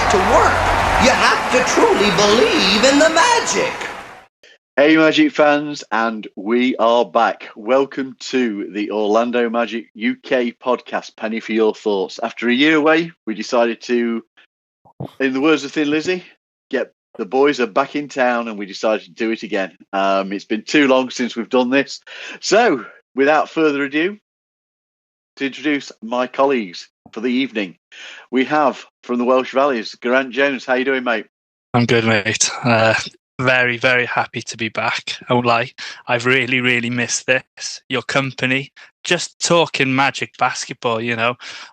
to work. You have to truly believe in the magic. Hey Magic fans, and we are back. Welcome to the Orlando Magic UK podcast, Penny for Your Thoughts. After a year away, we decided to, in the words of Thin Lizzy, the boys are back in town and we decided to do it again. It's been too long since we've done this. So, without further ado, to introduce my colleagues for the evening, we have from the Welsh Valleys, Geraint Jones. How you doing, mate? I'm good, mate. Very, very happy to be back. I won't lie. I've really, really missed this. Your company, just talking Magic basketball,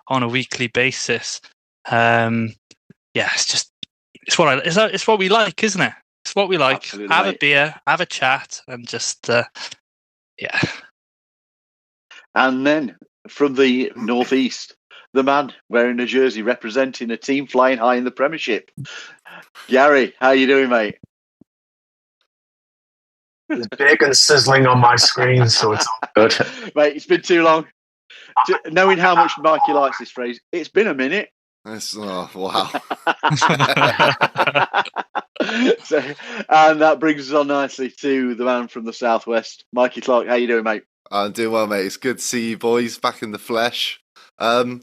on a weekly basis. It's what we like, isn't it? It's what we like. Absolutely, have mate. A beer, have a chat, and just And then from the northeast, the man wearing a jersey representing a team flying high in the Premiership, Gary. How you doing, mate? It's big and sizzling on my screen, so it's all good. Mate, it's been too long. Knowing how much Mikey likes this phrase, it's been a minute. Wow. And that brings us on nicely to the man from the southwest, Mikey Clark. How you doing, mate? I'm doing well, mate. It's good to see you boys back in the flesh. The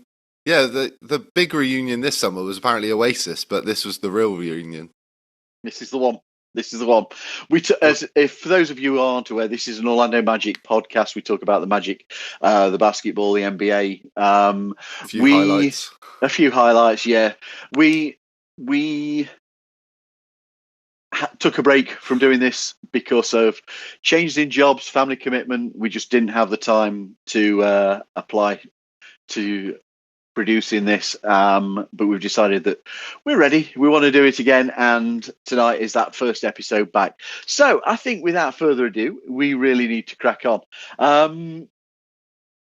big reunion this summer was apparently Oasis, but this was the real reunion. This is the one. If for those of you who aren't aware, this is an Orlando Magic podcast. We talk about the Magic, the basketball, the NBA. A few highlights, yeah. We took a break from doing this because of changes in jobs, family commitment. We just didn't have the time to apply to producing this, but we've decided that we're ready. We want to do it again, and tonight is that first episode back. So I think without further ado, we really need to crack on.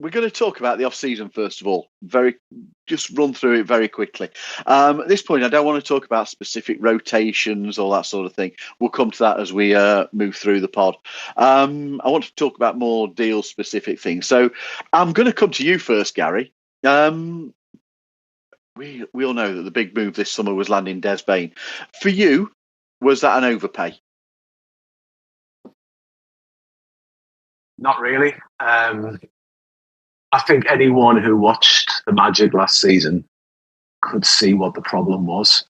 We're going to talk about the off-season first of all. Just run through it very quickly. At this point, I don't want to talk about specific rotations or that sort of thing. We'll come to that as we move through the pod. I want to talk about more deal-specific things. So I'm going to come to you first, Gary. We all know that the big move this summer was landing Des Bane. For you, was that an overpay? Not really. I think anyone who watched the Magic last season could see what the problem was.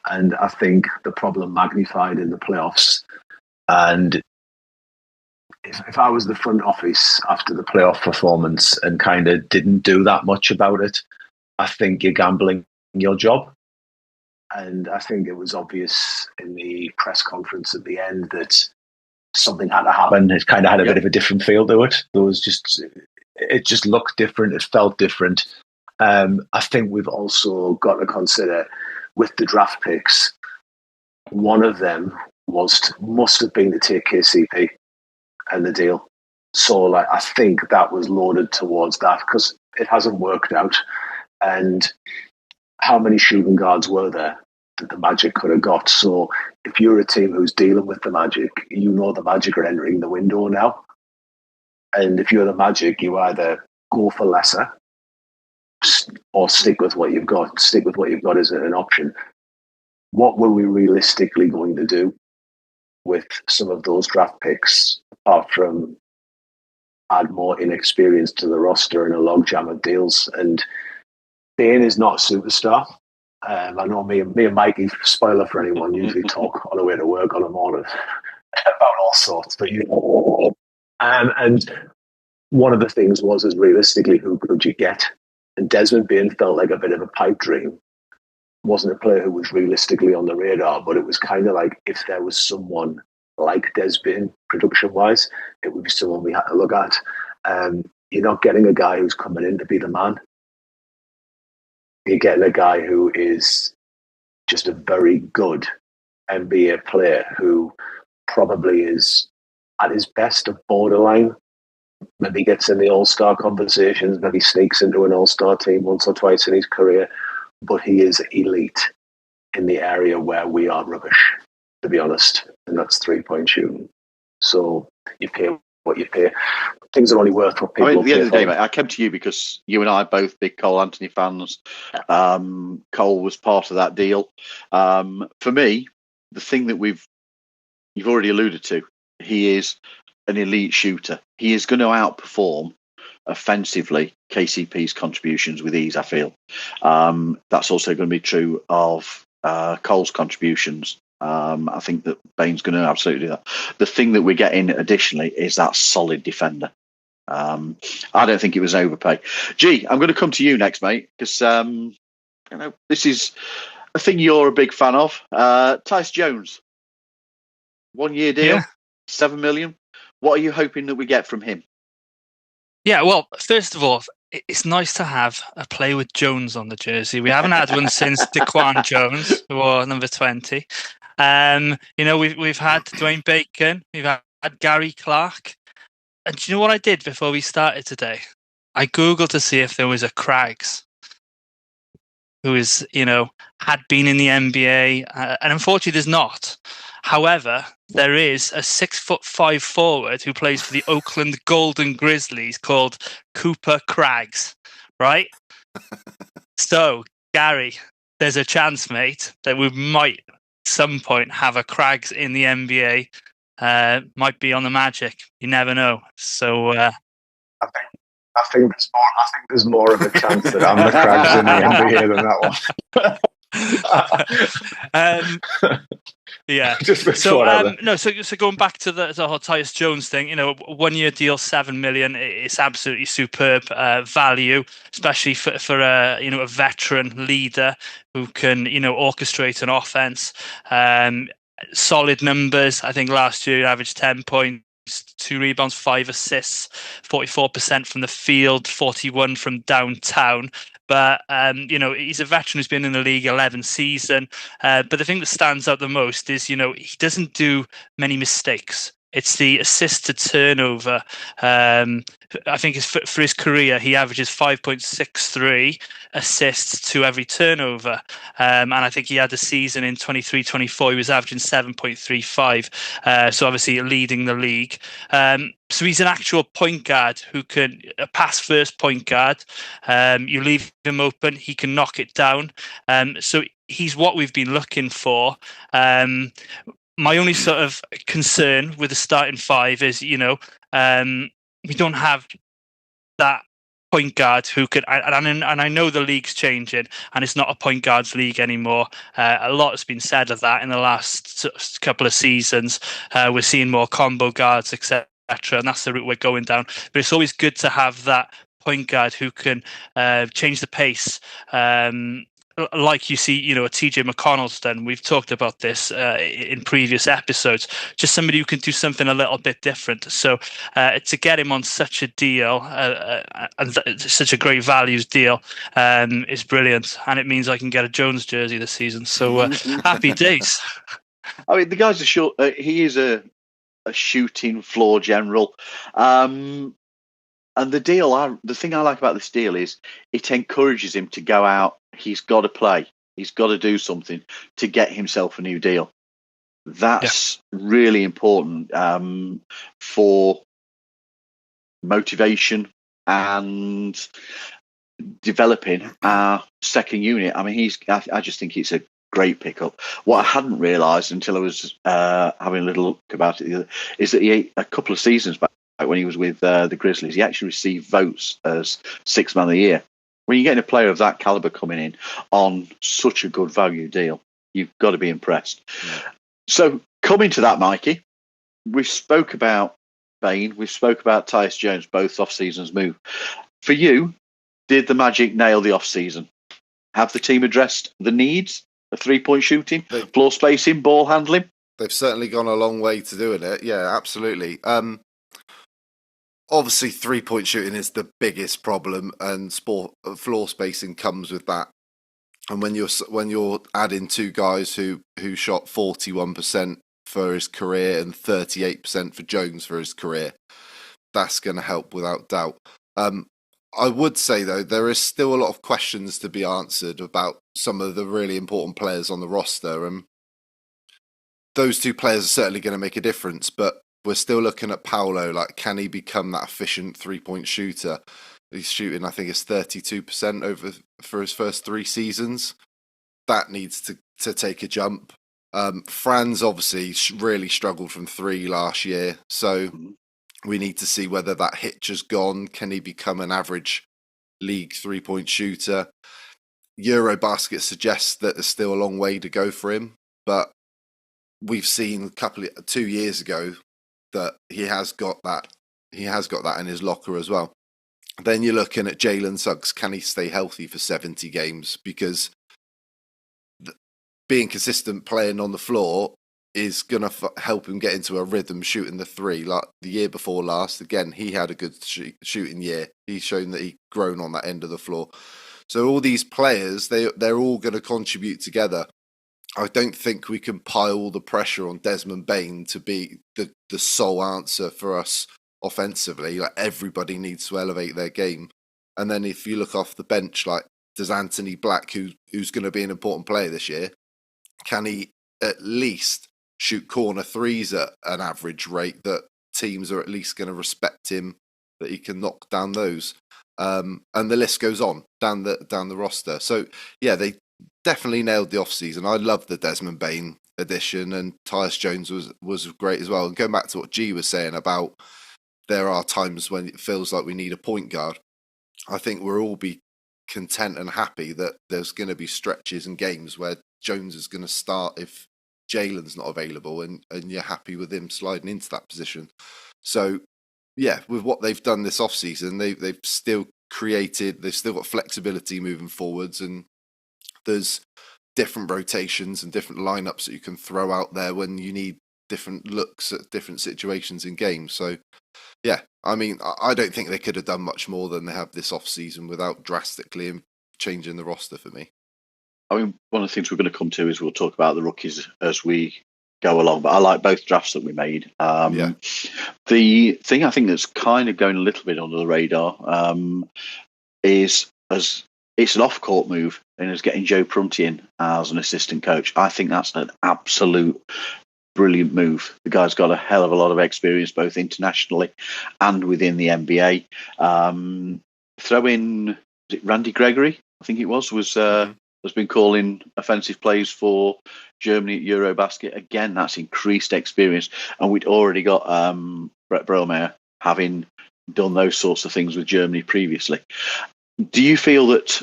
And I think the problem magnified in the playoffs. And if I was the front office after the playoff performance and kind of didn't do that much about it, I think you're gambling your job. And I think it was obvious in the press conference at the end that something had to happen. It kind of had a bit of a different feel to it. It just looked different. It felt different. I think we've also got to consider with the draft picks, one of them must have been to take KCP and the deal. So I think that was loaded towards that because it hasn't worked out. And how many shooting guards were there that the Magic could have got? So if you're a team who's dealing with the Magic, you know the Magic are entering the window now. And if you're the Magic, you either go for lesser or stick with what you've got. Stick with what you've got is an option. What were we realistically going to do with some of those draft picks, apart from add more inexperience to the roster and a logjam of deals? And Bane is not a superstar. I know me and Mikey, spoiler for anyone, usually talk on the way to work on the morning about all sorts. But and one of the things is realistically, who could you get? And Desmond Bane felt like a bit of a pipe dream. Wasn't a player who was realistically on the radar, but it was kind of like if there was someone like Des Bane, production-wise, it would be someone we had to look at. You're not getting a guy who's coming in to be the man. You're getting a guy who is just a very good NBA player who probably is at his best a borderline. Maybe gets in the all-star conversations, maybe sneaks into an all-star team once or twice in his career, but he is elite in the area where we are rubbish, to be honest, and that's three-point shooting. So you pay what you pay. Things are only worth what people I mean, at the end pay of the day, for mate, I came to you because you and I are both big Cole Anthony fans. Cole was part of that deal. For me, the thing that you've already alluded to, he is an elite shooter. He is going to outperform offensively KCP's contributions with ease, I feel. That's also going to be true of Cole's contributions. I think that Bane's going to absolutely do that. The thing that we're getting additionally is that solid defender. I don't think it was overpay. G, I'm going to come to you next, mate, because this is a thing you're a big fan of. Tyus Jones, 1 year deal, 7 million. What are you hoping that we get from him? Yeah, well, first of all, it's nice to have a player with Jones on the jersey. We haven't had one since Daquan Jones, who wore number 20. We've had Dwayne Bacon, we've had Gary Clark. And do you know what I did before we started today? I Googled to see if there was a Craggs who had been in the NBA, and unfortunately there's not. However, there is a 6'5" forward who plays for the Oakland Golden Grizzlies called Cooper Craggs, right? So, Gary, there's a chance, mate, that we might at some point have a Craggs in the NBA. Might be on the Magic. You never know. So I think there's more of a chance that I'm the Craggs in the NBA than that one. Yeah. So going back to the whole Tyus Jones thing, 1 year deal, 7 million. It's absolutely superb value, especially for a veteran leader who can orchestrate an offense. Solid numbers. I think last year he averaged 10 points, 2 rebounds, 5 assists, 44% from the field, 41 from downtown. But, he's a veteran who's been in the league 11 seasons. But the thing that stands out the most is, he doesn't do many mistakes. It's the assist to turnover. I think for his career, he averages 5.63 assists to every turnover. And I think he had a season in 23-24, he was averaging 7.35. So obviously leading the league. So he's an actual point guard who can a pass first point guard. You leave him open, he can knock it down. So he's what we've been looking for. My only sort of concern with the starting five is, we don't have that point guard who could, and I know the league's changing and it's not a point guards league anymore. A lot has been said of that in the last couple of seasons. We're seeing more combo guards, etc. And that's the route we're going down. But it's always good to have that point guard who can change the pace. Like you see, a TJ McConnell's done. We've talked about this in previous episodes. Just somebody who can do something a little bit different. So to get him on such a deal, and such a great values deal, is brilliant. And it means I can get a Jones jersey this season. So happy days. I mean, the guy's he is a shooting floor general. And the thing I like about this deal is it encourages him to go out. He's got to play. He's got to do something to get himself a new deal. That's really important for motivation and developing our second unit. I mean, I just think it's a great pickup. What I hadn't realised until I was having a little look about it is that a couple of seasons back, when he was with the Grizzlies, he actually received votes as Sixth Man of the Year. When you're getting a player of that caliber coming in on such a good value deal, you've got to be impressed. Yeah. So coming to that, Mikey, we've spoke about Bane, we've spoke about Tyus Jones, both off-seasons move. For you, did the Magic nail the off-season? Have the team addressed the needs of three-point shooting, floor spacing, ball handling? They've certainly gone a long way to doing it. Yeah, absolutely. Obviously, three-point shooting is the biggest problem, and floor spacing comes with that. And when you're adding two guys who shot 41% for his career and 38% for Jones for his career, that's going to help without doubt. I would say though there is still a lot of questions to be answered about some of the really important players on the roster, and those two players are certainly going to make a difference. But we're still looking at Paolo. Like, can he become that efficient 3-point shooter? He's shooting, I think it's 32% over for his first 3 seasons. That needs to take a jump. Franz obviously really struggled from 3 last year, so we need to see whether that hitch has gone. Can he become an average league 3-point shooter? Eurobasket suggests that there's still a long way to go for him, but we've seen 2 years ago that he has got that in his locker as well. Then you're looking at Jalen Suggs. Can he stay healthy for 70 games? Because being consistent playing on the floor is going to help him get into a rhythm shooting the 3. Like the year before last, again, he had a good shooting year. He's shown that he's grown on that end of the floor. So all these players, they're all going to contribute together. I don't think we can pile all the pressure on Desmond Bane to be the sole answer for us offensively. Like, everybody needs to elevate their game. And then if you look off the bench, like, does Anthony Black, who's going to be an important player this year, can he at least shoot corner 3s at an average rate that teams are at least going to respect him, that he can knock down those? And the list goes on down the roster. So yeah, they definitely nailed the offseason. I love the Desmond Bane addition, and Tyus Jones was great as well. And going back to what G was saying about there are times when it feels like we need a point guard, I think we'll all be content and happy that there's going to be stretches and games where Jones is going to start if Jalen's not available, and you're happy with him sliding into that position. So yeah, with what they've done this offseason, they've still got flexibility moving forwards, and there's different rotations and different lineups that you can throw out there when you need different looks at different situations in games. So yeah, I mean, I don't think they could have done much more than they have this offseason without drastically changing the roster for me. I mean, one of the things we're going to come to is we'll talk about the rookies as we go along, but I like both drafts that we made. The thing I think that's kind of going a little bit under the radar is as it's an off-court move, and is getting Joe Prunty in as an assistant coach. I think that's an absolute brilliant move. The guy's got a hell of a lot of experience, both internationally and within the NBA. Throw in, was it Randy Gregory? I think it was has been calling offensive plays for Germany at Eurobasket. Again, that's increased experience, and we'd already got Brett Bromeyer having done those sorts of things with Germany previously. Do you feel that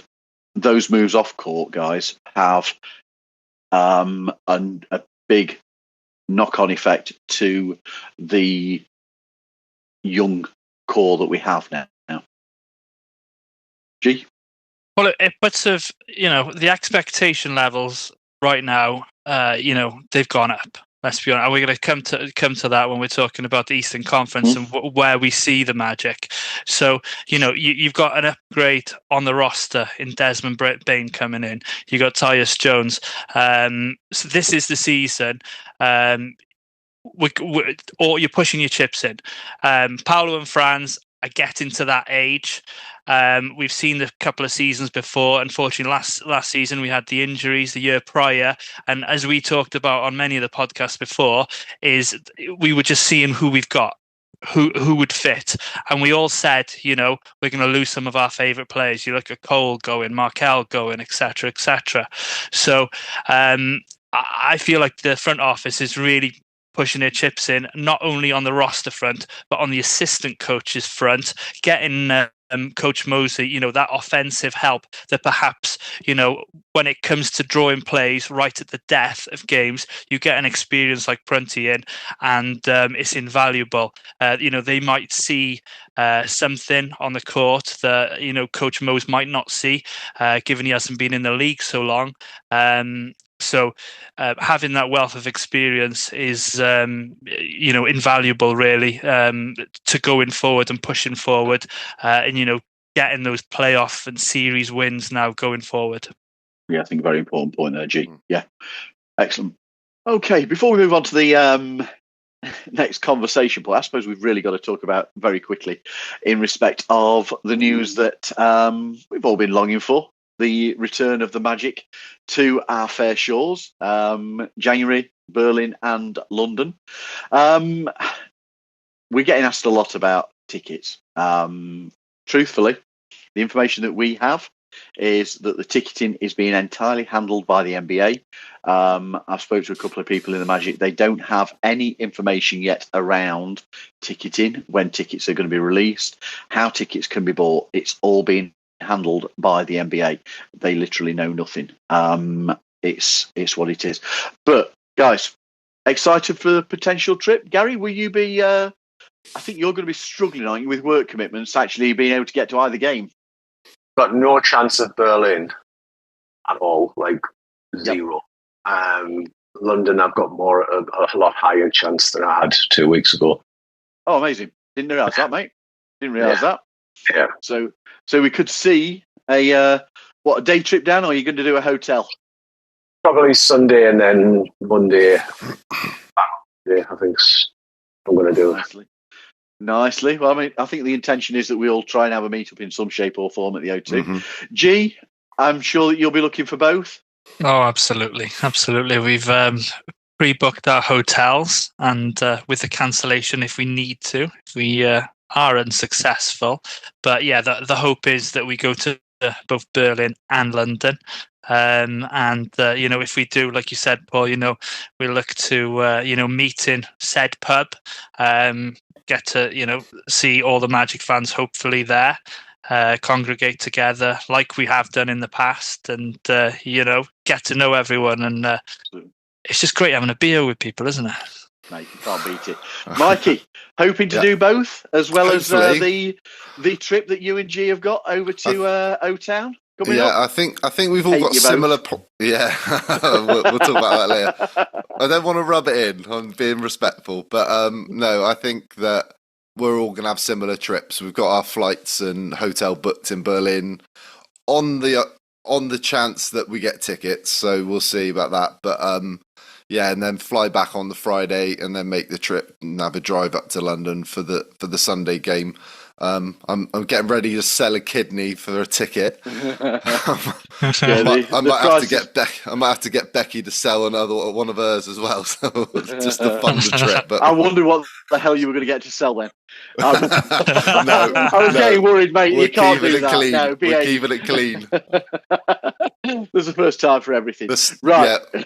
those moves off court, guys, have a big knock-on effect to the young core that we have now? G? Well, it puts the expectation levels right now, they've gone up. Let's be honest. We're going to come to that when we're talking about the Eastern Conference and where we see the Magic. So, you've got an upgrade on the roster in Desmond Bane coming in. You got Tyus Jones. So this is the season. Or you're pushing your chips in. Paolo and Franz are getting to that age. We've seen a couple of seasons before. Unfortunately, last season we had the injuries the year prior, and as we talked about on many of the podcasts before, is we were just seeing who we've got, who would fit, and we all said, we're going to lose some of our favourite players. You look at Cole going, Markelle going, etc., etc. So I feel like the front office is really pushing their chips in, not only on the roster front, but on the assistant coaches front, getting Coach Mosley, that offensive help that perhaps, when it comes to drawing plays right at the death of games, you get an experience like Prunty in, and it's invaluable. They might see something on the court that, Coach Mose might not see, given he hasn't been in the league so long. So having that wealth of experience is, invaluable, really, to going forward and pushing forward, and getting those playoff and series wins now going forward. Yeah, I think a very important point there, G. Yeah, excellent. Okay, before we move on to the next conversation point, I suppose we've really got to talk about very quickly in respect of the news that we've all been longing for. The return of the Magic to our fair shores, January, Berlin and London. we're getting asked a lot about tickets. Truthfully, the information that we have is that the ticketing is being entirely handled by the NBA. I've spoken to a couple of people in the Magic. They don't have any information yet around ticketing, when tickets are going to be released, how tickets can be bought. It's all being handled by the NBA. They literally know nothing. It's what it is. But guys, excited for the potential trip? Gary, will you be? I think you're going to be struggling, aren't you, with work commitments, actually being able to get to either game? Got no chance of Berlin at all, like zero. Yep. London, I've got a lot higher chance than I had 2 weeks ago. Oh, amazing! Didn't realise that, mate. Didn't realise that. Yeah. So we could see a day trip down, or are you going to do a hotel? Probably Sunday and then Monday. I think I'm going to do. Nicely. Well, I mean, I think the intention is that we all try and have a meet-up in some shape or form at the O2. Mm-hmm. G, I'm sure that you'll be looking for both. Oh, absolutely. We've pre-booked our hotels, and with the cancellation if we need to, if we are unsuccessful. But yeah, the hope is that we go to both Berlin and London. If we do, like you said, Paul, we look to meet in said pub, get to see all the Magic fans hopefully there, congregate together like we have done in the past, and get to know everyone. And it's just great having a beer with people, isn't it? Mate, you can't beat it. Mikey, hoping to do both, as well hopefully. As the trip that you and G have got over to O-Town. I think we've all got similar. We'll talk about that later. I don't want to rub it in. I'm being respectful, but no, I think that we're all going to have similar trips. We've got our flights and hotel booked in Berlin on the chance that we get tickets. So we'll see about that. But and then fly back on the Friday and then make the trip and have a drive up to London for the Sunday game. I'm getting ready to sell a kidney for a ticket. I might have to get Becky to sell one of hers as well, so just to fund the trip. But I wonder what the hell you were going to get to sell then. I was getting worried, mate. You can't do that. Clean. No, we're keeping it clean. There's a first time for everything. Right. Yeah.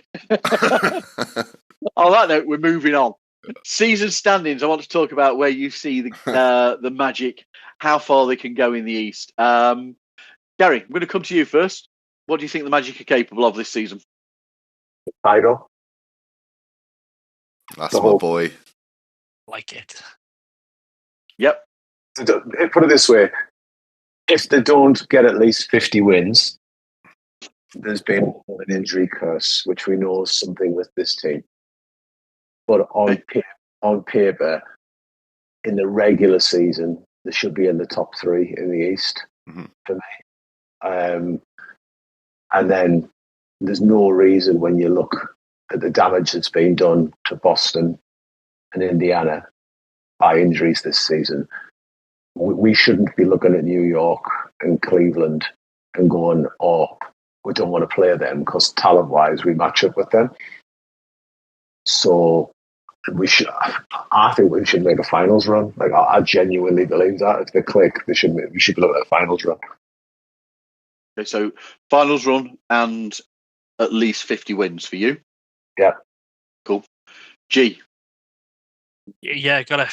On that note, we're moving on. Season standings. I want to talk about where you see the Magic, how far they can go in the East. Gary, I'm going to come to you first. What do you think the Magic are capable of this season? Title. That's my boy. Like it. Yep. Put it this way: if they don't get at least 50 wins, there's been an injury curse, which we know is something with this team. But on paper, in the regular season, they should be in the top 3 in the East for me. And then there's no reason, when you look at the damage that's been done to Boston and Indiana by injuries this season, we shouldn't be looking at New York and Cleveland and going, oh, we don't want to play them because talent-wise we match up with them. So I think we should make a finals run. Like, I genuinely believe that if they click, we should be looking at a finals run. Okay, so finals run and at least 50 wins for you. Yeah. Cool. G. Yeah, I gotta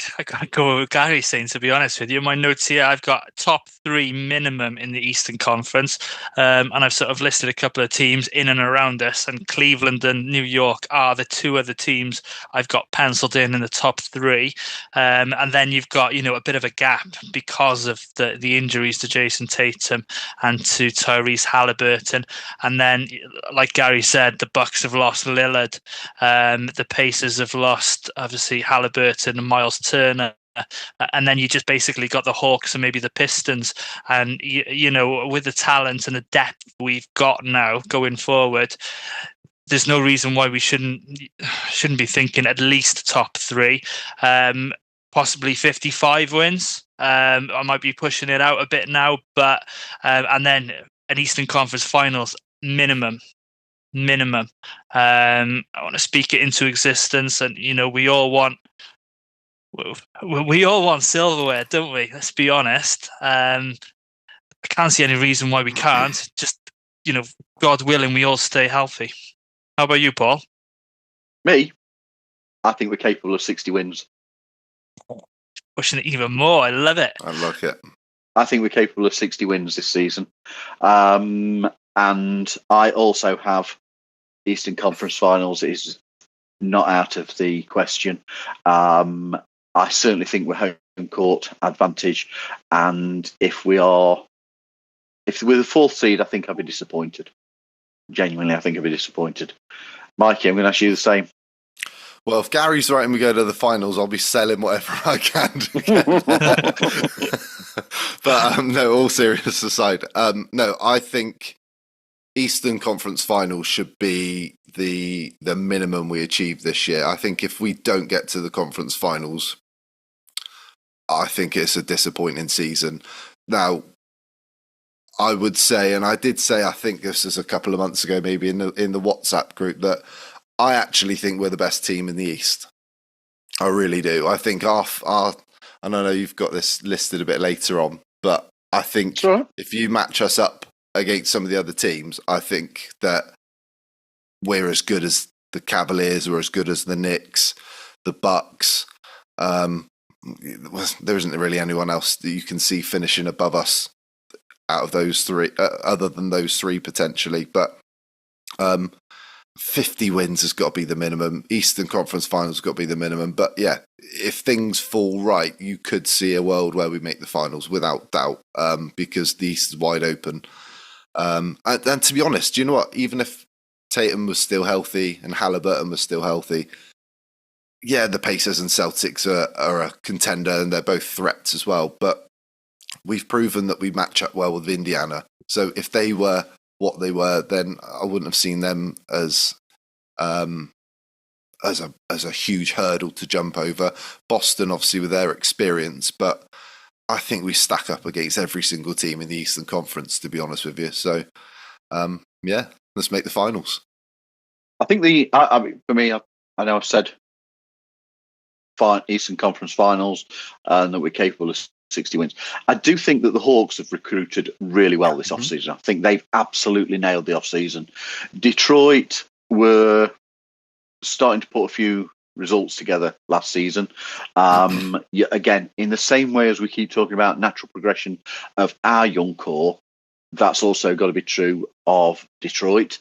go with Gary saying, to be honest with you. My notes here, I've got top 3 minimum in the Eastern Conference, and I've sort of listed a couple of teams in and around us, and Cleveland and New York are the 2 other teams I've got penciled in the top 3, and then you've got a bit of a gap because of the injuries to Jason Tatum and to Tyrese Halliburton, and then, like Gary said, the Bucks have lost Lillard, the Pacers have lost obviously Halliburton and Miles Turner, and then you just basically got the Hawks and maybe the Pistons, and with the talent and the depth we've got now going forward, there's no reason why we shouldn't be thinking at least top 3, possibly 55 wins. I might be pushing it out a bit now, but and then an Eastern Conference Finals minimum. I want to speak it into existence, and we all want We all want silverware, don't we? Let's be honest. I can't see any reason why we can't. Just, God willing, we all stay healthy. How about you, Paul? Me, I think we're capable of 60 wins. Pushing it even more. I love it. I like it. I think we're capable of 60 wins this season. And I also have Eastern Conference Finals is not out of the question. I certainly think we're home court advantage. And if we're the fourth seed, I think I'd be disappointed. Genuinely, I think I'd be disappointed. Mikey, I'm going to ask you the same. Well, if Gary's right and we go to the finals, I'll be selling whatever I can. But no, all serious aside, no, I think Eastern Conference Finals should be the minimum we achieve this year. I think if we don't get to the conference finals, I think it's a disappointing season. Now, I would say, and I did say, I think this is a couple of months ago, maybe in the WhatsApp group, that I actually think we're the best team in the East. I really do. I think and I know you've got this listed a bit later on, but I think if you match us up against some of the other teams, I think that we're as good as the Cavaliers, we're as good as the Knicks, the Bucks. There isn't really anyone else that you can see finishing above us out of those three, other than those three potentially. But 50 wins has got to be the minimum. Eastern Conference Finals has got to be the minimum. But yeah, if things fall right, you could see a world where we make the finals without doubt, because the East is wide open. And to be honest, do you know what? Even if Tatum was still healthy and Halliburton was still healthy, yeah, the Pacers and Celtics are a contender and they're both threats as well. But we've proven that we match up well with Indiana. So if they were what they were, then I wouldn't have seen them as a huge hurdle to jump over. Boston, obviously, with their experience, but I think we stack up against every single team in the Eastern Conference, to be honest with you. So, yeah, let's make the finals. I think for me, I know I've said Eastern Conference Finals and that we're capable of 60 wins. I do think that the Hawks have recruited really well this offseason. I think they've absolutely nailed the offseason. Detroit were starting to put a few results together last season. Again, in the same way as we keep talking about natural progression of our young core, that's also got to be true of Detroit.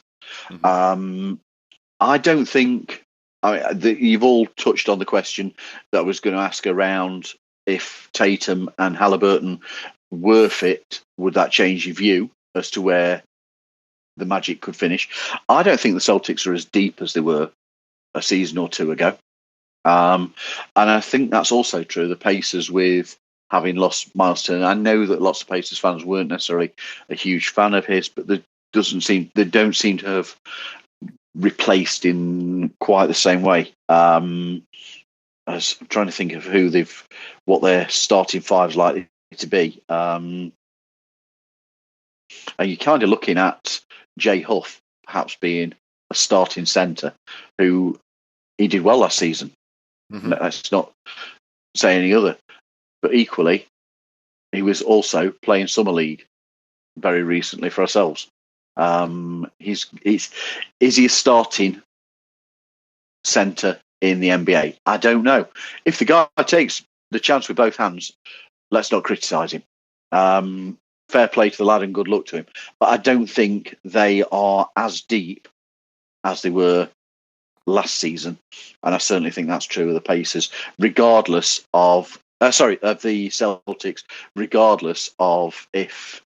I don't think... you've all touched on the question that I was going to ask around if Tatum and Halliburton were fit, would that change your view as to where the Magic could finish? I don't think the Celtics are as deep as they were a season or two ago. And I think that's also true. The Pacers, with having lost Miles Turner, I know that lots of Pacers fans weren't necessarily a huge fan of his, but they don't seem to have replaced in quite the same way. As I'm trying to think of what their starting five's likely to be. And you're kind of looking at Jay Huff perhaps being a starting centre, who he did well last season. Let's not say any other, but equally, he was also playing Summer League very recently for ourselves. Is he a starting centre in the NBA? I don't know. If the guy takes the chance with both hands, let's not criticise him. Fair play to the lad and good luck to him. But I don't think they are as deep as they were last season, and I certainly think that's true of the Pacers, regardless of the Celtics, regardless of if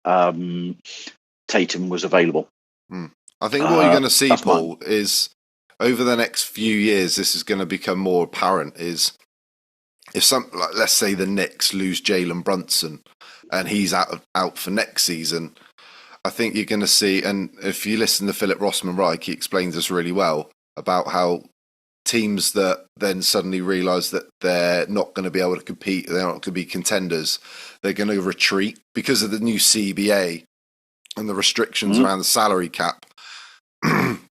Tatum was available. I think what you're going to see, Paul, is over the next few years, this is going to become more apparent. Is if let's say the Knicks lose Jalen Brunson and he's out for next season, I think you're going to see, and if you listen to Philip Rossman-Reich, he explains this really well about how teams that then suddenly realise that they're not going to be able to compete, they're not going to be contenders, they're going to retreat because of the new CBA and the restrictions around the salary cap.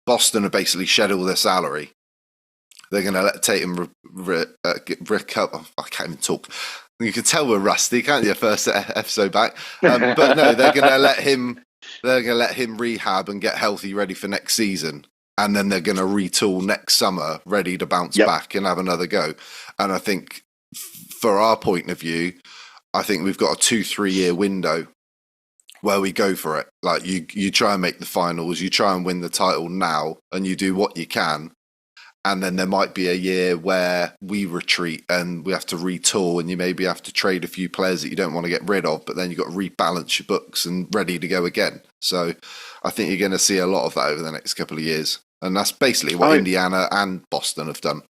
Boston have basically shed all their salary. they're going to let Tatum recover. I can't even talk. You can tell we're rusty, can't you? First episode back, but no, they're going to let him. They're going to let him rehab and get healthy, ready for next season, and then they're going to retool next summer, ready to bounce back and have another go. And I think, for our point of view, I think we've got a 2-3 year window where we go for it. Like you try and make the finals, you try and win the title now, and you do what you can. And then there might be a year where we retreat and we have to retool, and you maybe have to trade a few players that you don't want to get rid of, but then you've got to rebalance your books and ready to go again. So I think you're going to see a lot of that over the next couple of years. And that's basically what Indiana and Boston have done.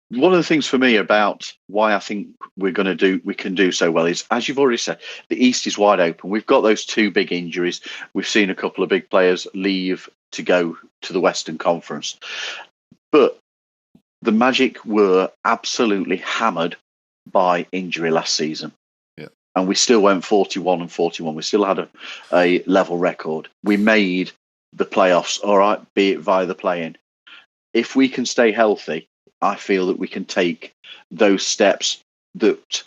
One of the things for me about why I think we can do so well is, as you've already said, the East is wide open. We've got those 2 big injuries. We've seen a couple of big players leave to go to the Western Conference. But the Magic were absolutely hammered by injury last season. Yeah. And we still went 41-41. We still had a level record. We made the playoffs, all right, be it via the play-in. If we can stay healthy, I feel that we can take those steps that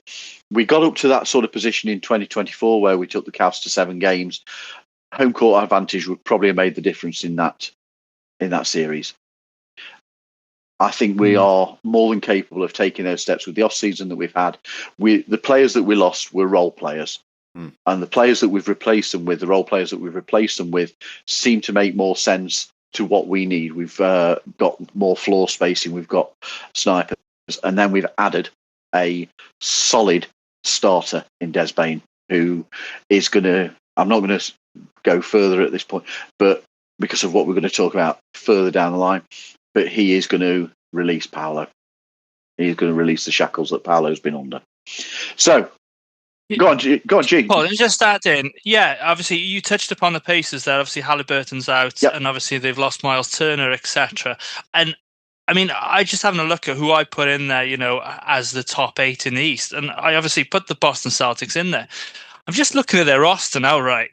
we got up to that sort of position in 2024 where we took the Cavs to 7 games. Home court advantage would probably have made the difference in that series. I think we are more than capable of taking those steps with the off-season that we've had. The players that we lost were role players. And the players that we've replaced them with, the role players that we've replaced them with, seem to make more sense to what we need. We've got more floor spacing. We've got snipers. And then we've added a solid starter in Des Bane, who is going to... I'm not going to go further at this point, but because of what we're going to talk about further down the line, but he is going to release Paolo. He's going to release the shackles that Paolo's been under. So, go on, G. Paul, let me just add in. Yeah, obviously, you touched upon the Pacers there. Obviously, Halliburton's out, and obviously they've lost Miles Turner, etc. And, I mean, I just having a look at who I put in there, as the top 8 in the East. And I obviously put the Boston Celtics in there. I'm just looking at their roster now, right?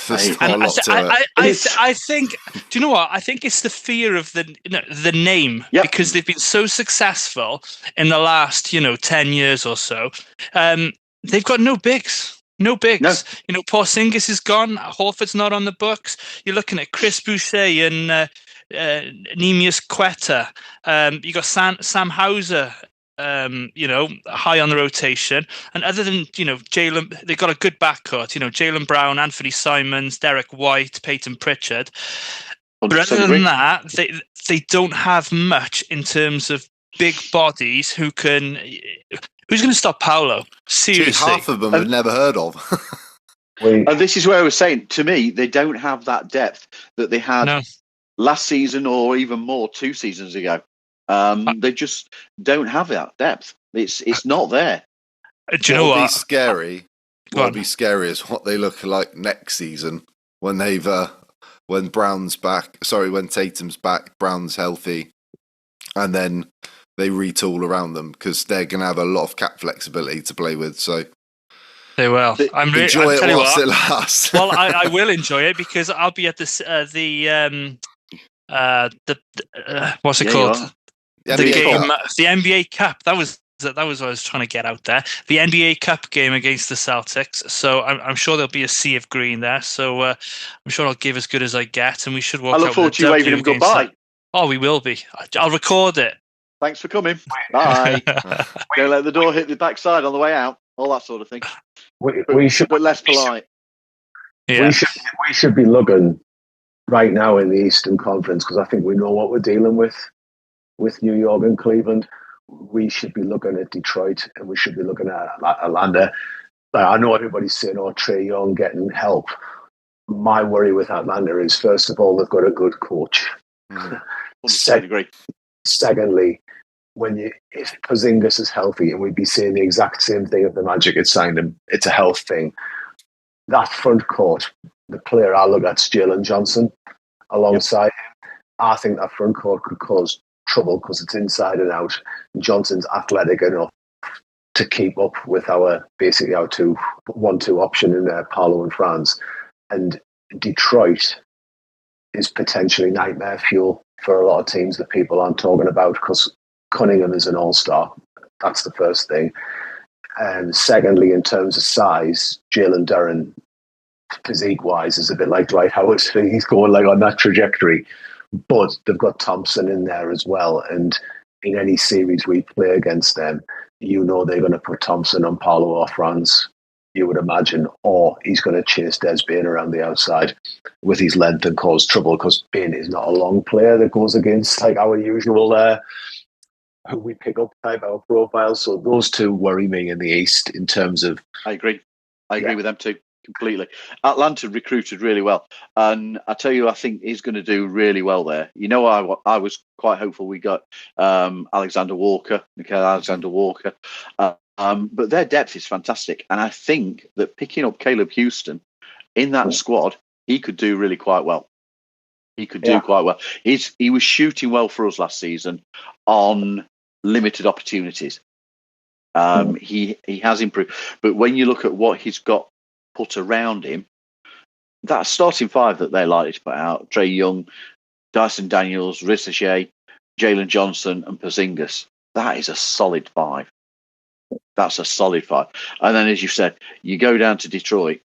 I think. Do you know what? I think it's the fear of the name, because they've been so successful in the last 10 years or so. They've got no bigs. No bigs. No. Porzingis is gone. Horford's not on the books. You're looking at Chris Boucher and Neemias Quetta. You got Sam Hauser. High on the rotation, and other than Jalen, they've got a good backcourt. Jalen Brown, Anthony Simons, Derek White, Peyton Pritchard. But other than that, they don't have much in terms of big bodies who's going to stop Paolo. Seriously, half of them I've never heard of. And this is where I was saying, to me, they don't have that depth that they had last season, or even more 2 seasons ago. They just don't have that depth. It's not there. Do you know what? What'll be scary is what they look like next season when when Brown's back. Sorry, when Tatum's back, Brown's healthy, and then they retool around them, because they're going to have a lot of cap flexibility to play with. So they will. Enjoy it whilst it lasts. Well, I will enjoy it, because I'll be at what's it called? The NBA Cup. That was what I was trying to get out there. The NBA Cup game against the Celtics. So I'm sure there'll be a sea of green there. So I'm sure I'll give as good as I get, and we should walk out. I look forward to you waving him goodbye. Oh, we will be. I'll record it. Thanks for coming. Bye. Don't let the door hit the backside on the way out. All that sort of thing. We should, but less polite. Yeah. We should be looking right now in the Eastern Conference, because I think we know what we're dealing with New York and Cleveland. We should be looking at Detroit, and we should be looking at Atlanta. I know everybody's saying, Trae Young getting help. My worry with Atlanta is, first of all, they've got a good coach. Secondly, if Porzingis is healthy, and we'd be saying the exact same thing if the Magic had signed him, it's a health thing. That front court, the player I look at is Jalen Johnson alongside him. I think that front court could cause trouble, because it's inside and out. Johnson's athletic enough to keep up with our 1-2 option in Paolo and Franz. And Detroit is potentially nightmare fuel. for a lot of teams that people aren't talking about, because Cunningham is an all-star. That's the first thing. And secondly, in terms of size, Jalen Duran, physique-wise, is a bit like Dwight Howard. He's going like on that trajectory. But they've got Thompson in there as well. And in any series we play against them, you know they're going to put Thompson on Paolo off runs, you would imagine, or he's going to chase Des Bane around the outside with his length and cause trouble, because Bane is not a long player that goes against like our usual who we pick up type our profile. So those two worry me in the East in terms of. I agree with them too completely. Atlanta recruited really well, and I tell you, I think he's going to do really well there. You know, I was quite hopeful we got Mikael Alexander Walker, but their depth is fantastic, and I think that picking up Caleb Houston in that squad, he could do really quite well. He could do quite well. He was shooting well for us last season on limited opportunities. He has improved, but when you look at what he's got put around him, that starting five that they likely to put out: Trae Young, Dyson Daniels, Risache, Jalen Johnson, and Porzingis. That is a solid five. That's a solid five. And then, as you said, you go down to Detroit: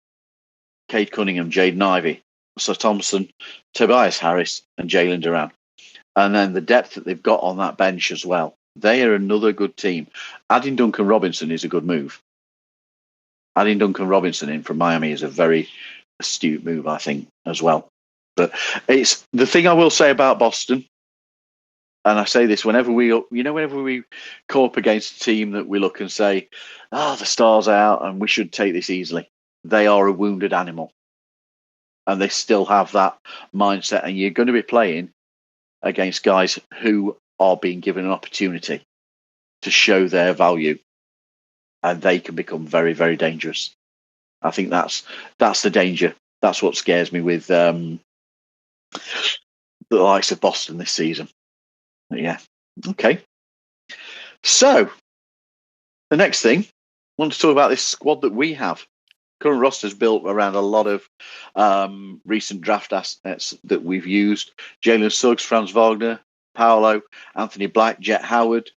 Cade Cunningham, Jaden Ivey, Sir Thompson, Tobias Harris, and Jalen Duran. And then the depth that they've got on that bench as well. They are another good team. Adding Duncan Robinson is a good move. Adding Duncan Robinson in from Miami is a very astute move, I think, as well. But it's the thing I will say about Boston, and I say this whenever we come up against a team that we look and say, the star's out and we should take this easily. They are a wounded animal. And they still have that mindset. And you're going to be playing against guys who are being given an opportunity to show their value. And they can become very, very dangerous. I think that's the danger. That's what scares me with the likes of Boston this season. But yeah. Okay. So the next thing, I want to talk about this squad that we have. Current roster's built around a lot of recent draft assets that we've used. Jalen Suggs, Franz Wagner, Paolo, Anthony Black, Jet Howard,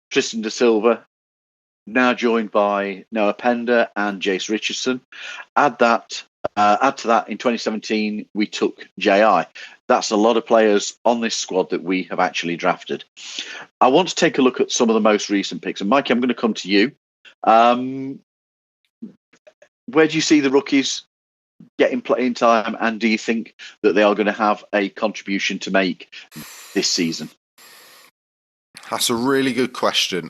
Tristan Da Silva, now joined by Noah Pender and Jace Richardson. Add to that, in 2017, we took J.I. That's a lot of players on this squad that we have actually drafted. I want to take a look at some of the most recent picks. And Mikey, I'm going to come to you. Where do you see the rookies getting playing time, and do you think that they are going to have a contribution to make this season? That's a really good question.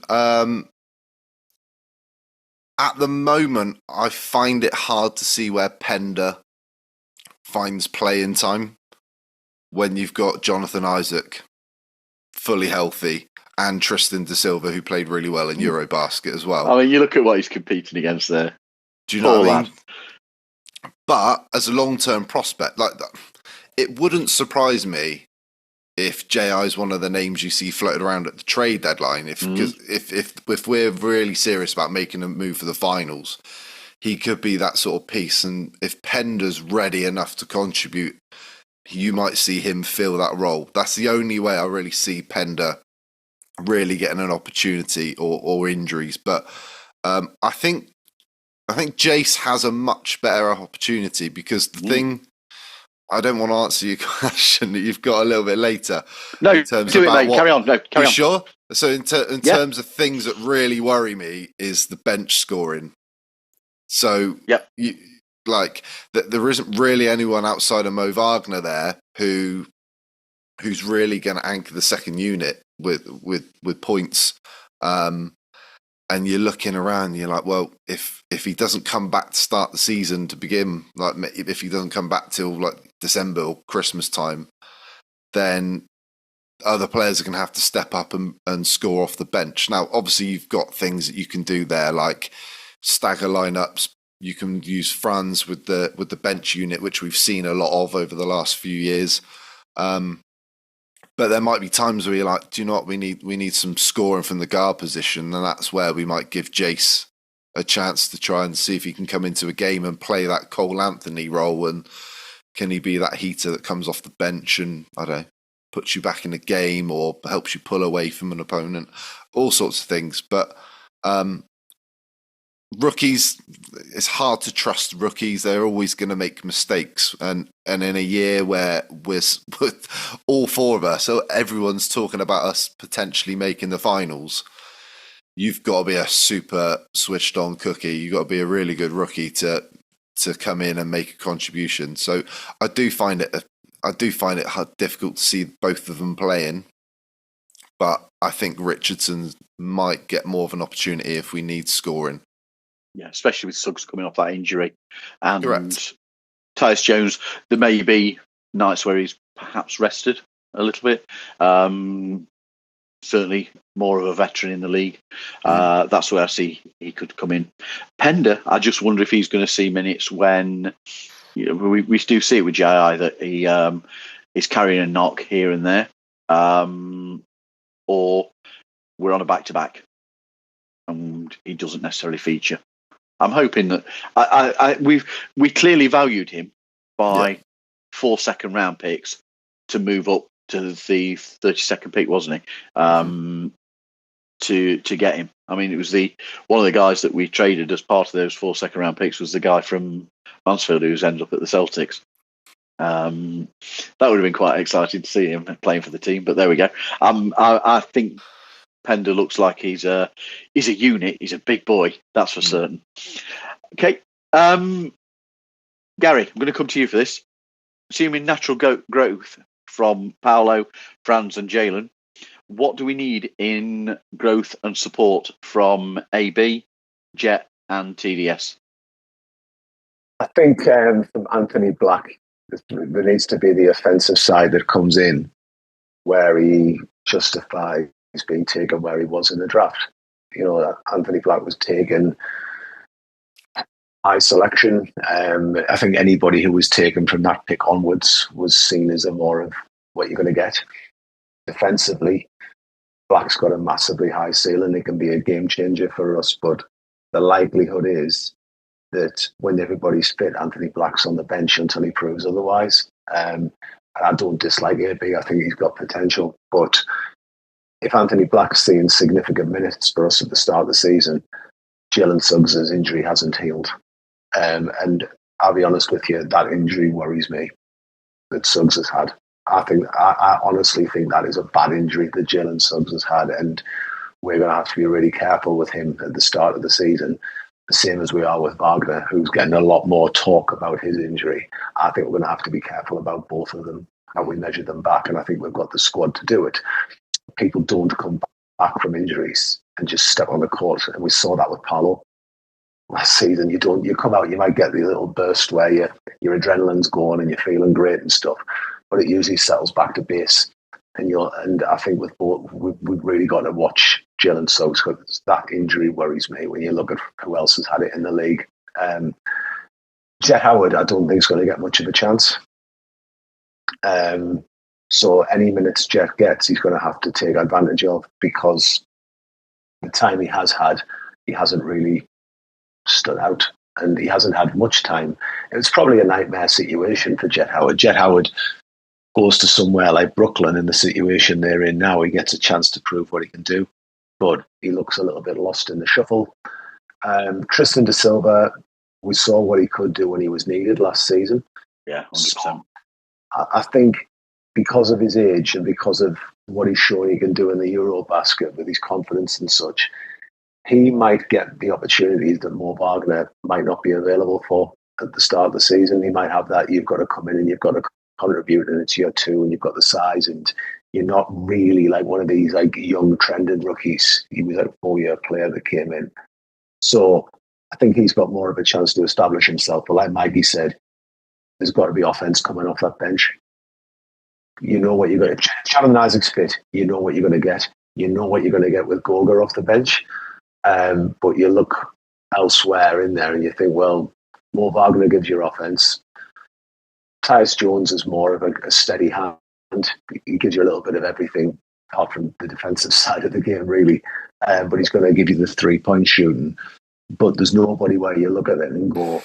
At the moment, I find it hard to see where Pender finds playing time when you've got Jonathan Isaac fully healthy and Tristan Da Silva, who played really well in Eurobasket as well. I mean, you look at what he's competing against there. Do you know what I mean? But as a long-term prospect, like that, it wouldn't surprise me if JI is one of the names you see floated around at the trade deadline. If we're really serious about making a move for the finals, he could be that sort of piece. And if Pender's ready enough to contribute, you might see him fill that role. That's the only way I really see Pender really getting an opportunity or injuries. But I think Jace has a much better opportunity, because the thing, I don't want to answer your question that you've got a little bit later. No, do it, mate. Carry on. No, carry on. Sure? So in terms of things that really worry me is the bench scoring. So there isn't really anyone outside of Mo Wagner there who's really going to anchor the second unit with points. And you're looking around, and you're like, well, if he doesn't come back to start the season to begin, like if he doesn't come back till like December or Christmas time, then other players are going to have to step up and score off the bench. Now, obviously, you've got things that you can do there, like stagger lineups. You can use Franz with the bench unit, which we've seen a lot of over the last few years. But there might be times where you're like, do you know what, we need some scoring from the guard position, and that's where we might give Jace a chance to try and see if he can come into a game and play that Cole Anthony role, and can he be that heater that comes off the bench, and I don't know, puts you back in the game or helps you pull away from an opponent, all sorts of things. But rookies, it's hard to trust rookies. They're always going to make mistakes. And in a year where with all four of us, so everyone's talking about us potentially making the finals, you've got to be a super switched on cookie. You've got to be a really good rookie to come in and make a contribution. So I do find it difficult to see both of them playing, but I think Richardson might get more of an opportunity if we need scoring. Yeah, especially with Suggs coming off that injury. And Correct. Tyus Jones, there may be nights where he's perhaps rested a little bit. Certainly more of a veteran in the league. That's where I see he could come in. Pender, I just wonder if he's going to see minutes when we do see it with JI that he is carrying a knock here and there, or we're on a back-to-back and he doesn't necessarily feature. I'm hoping that we clearly valued him by 4 second-round picks to move up to the 32nd pick, wasn't he? To get him. I mean, it was one of the guys that we traded as part of those 4 second-round picks was the guy from Mansfield who's ended up at the Celtics. That would have been quite exciting to see him playing for the team. But there we go. I think Pender looks like he's a unit. He's a big boy. That's for certain. Okay, Gary, I'm going to come to you for this. Assuming natural growth from Paolo, Franz, and Jalen, what do we need in growth and support from AB, Jet, and TDS? I think from Anthony Black, there needs to be the offensive side that comes in where he justifies being taken where he was in the draft. Anthony Black was taken high selection. I think anybody who was taken from that pick onwards was seen as a more of what you're going to get. Defensively, Black's got a massively high ceiling. It can be a game changer for us, but the likelihood is that when everybody's fit, Anthony Black's on the bench until he proves otherwise. And I don't dislike AB. I think he's got potential. But if Anthony Black's seeing significant minutes for us at the start of the season, Jalen Suggs' injury hasn't healed. And I'll be honest with you, that injury worries me that Suggs has had. I honestly think that is a bad injury that Jalen Suggs has had, and we're going to have to be really careful with him at the start of the season, the same as we are with Wagner, who's getting a lot more talk about his injury. I think we're going to have to be careful about both of them, how we measure them back, and I think we've got the squad to do it. People don't come back from injuries and just step on the court, and we saw that with Paolo last season. You come out, you might get the little burst where your adrenaline's going and you're feeling great and stuff, but it usually settles back to base. And I think with both, we've really got to watch Jalen Suggs, because that injury worries me when you look at who else has had it in the league. Jet Howard, I don't think is going to get much of a chance. So any minutes Jet gets, he's going to have to take advantage of, because the time he has had, he hasn't really stood out, and he hasn't had much time. It's probably a nightmare situation for Jet Howard. Jet Howard goes to somewhere like Brooklyn, in the situation they're in now, he gets a chance to prove what he can do, but he looks a little bit lost in the shuffle. Tristan Da Silva, we saw what he could do when he was needed last season. Yeah, 100%. So I think because of his age and because of what he's shown he can do in the Eurobasket with his confidence and such, he might get the opportunities that Mo Wagner might not be available for at the start of the season. He might have that, you've got to come in and you've got to contribute, and it's year two and you've got the size, and you're not really like one of these like young trending rookies. He was a 4-year player that came in. So I think he's got more of a chance to establish himself. But like Mikey said, there's got to be offense coming off that bench. You know what you're going to... Jonathan Isaac's fit. You know what you're going to get. You know what you're going to get with Goga off the bench. But you look elsewhere in there and you think, well, Mo Wagner gives you offense. Tyus Jones is more of a steady hand. He gives you a little bit of everything, apart from the defensive side of the game, really. But he's going to give you the 3-point shooting. But there's nobody where you look at it and go,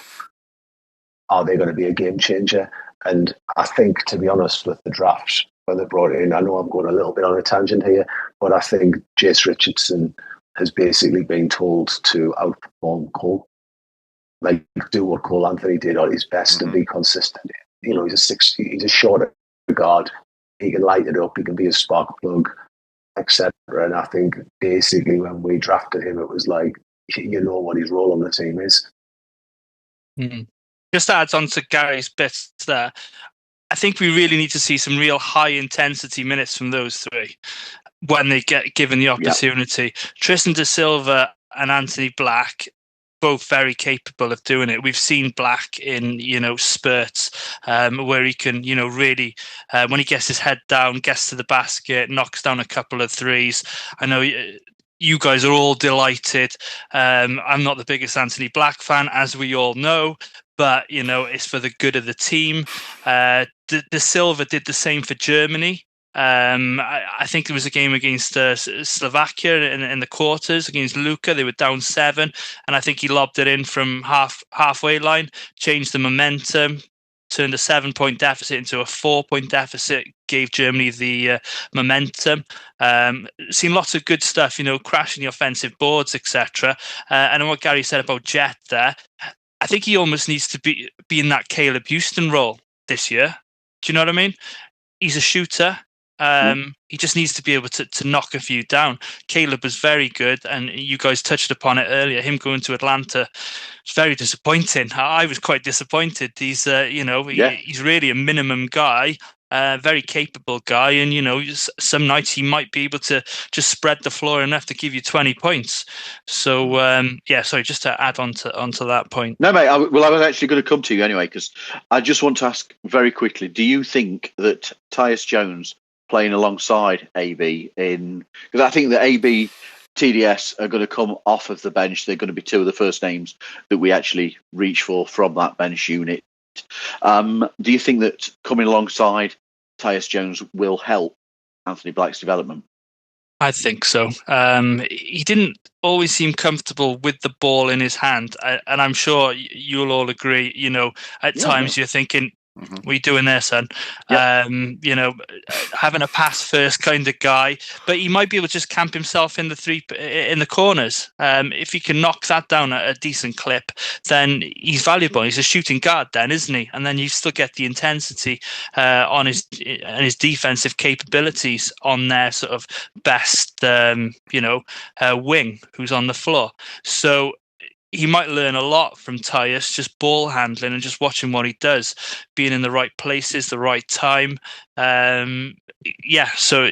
are they going to be a game changer? And I think, to be honest, with the draft, when they brought it in. I know I'm going a little bit on a tangent here, but I think Jace Richardson has basically been told to outperform Cole, like do what Cole Anthony did at his best and be consistent. You know, he's a shorter guard. He can light it up. He can be a spark plug, etc. And I think basically when we drafted him, it was like, you know what his role on the team is. Just to add on to Gary's bits there, I think we really need to see some real high intensity minutes from those three when they get given the opportunity. Tristan Da Silva and Anthony Black, both very capable of doing it. We've seen Black in, spurts where he can, really, when he gets his head down, gets to the basket, knocks down a couple of threes. I know you guys are all delighted. I'm not the biggest Anthony Black fan, as we all know, but, it's for the good of the team. Da Silva did the same for Germany. I think there was a game against Slovakia in the quarters against Luka. They were down 7, and I think he lobbed it in from halfway line, changed the momentum, turned a 7-point deficit into a 4-point deficit, gave Germany the momentum. Seen lots of good stuff, crashing the offensive boards, etc. And what Gary said about Jet there, I think he almost needs to be in that Caleb Houston role this year. Do you know what I mean? He's a shooter. He just needs to be able to knock a few down. Caleb was very good, and you guys touched upon it earlier. Him going to Atlanta, it's very disappointing. I was quite disappointed. He's, he's really a minimum guy, very capable guy, and some nights he might be able to just spread the floor enough to give you 20 points. So, sorry, just to add onto that point. No, mate. I was actually going to come to you anyway, because I just want to ask very quickly: do you think that Tyus Jones playing alongside AB because I think that AB, TDS are going to come off of the bench. They're going to be two of the first names that we actually reach for from that bench unit. Do you think that coming alongside Tyus Jones will help Anthony Black's development? I think so. He didn't always seem comfortable with the ball in his hand, and I'm sure you'll all agree. At times you're thinking, what are you doing there, son? Yep. Having a pass first kind of guy, but he might be able to just camp himself in the corners. If he can knock that down at a decent clip, then he's valuable. He's a shooting guard then, isn't he? And then you still get the intensity on his defensive capabilities on their sort of best, wing who's on the floor. So he might learn a lot from Tyus, just ball handling and just watching what he does, being in the right places, the right time. So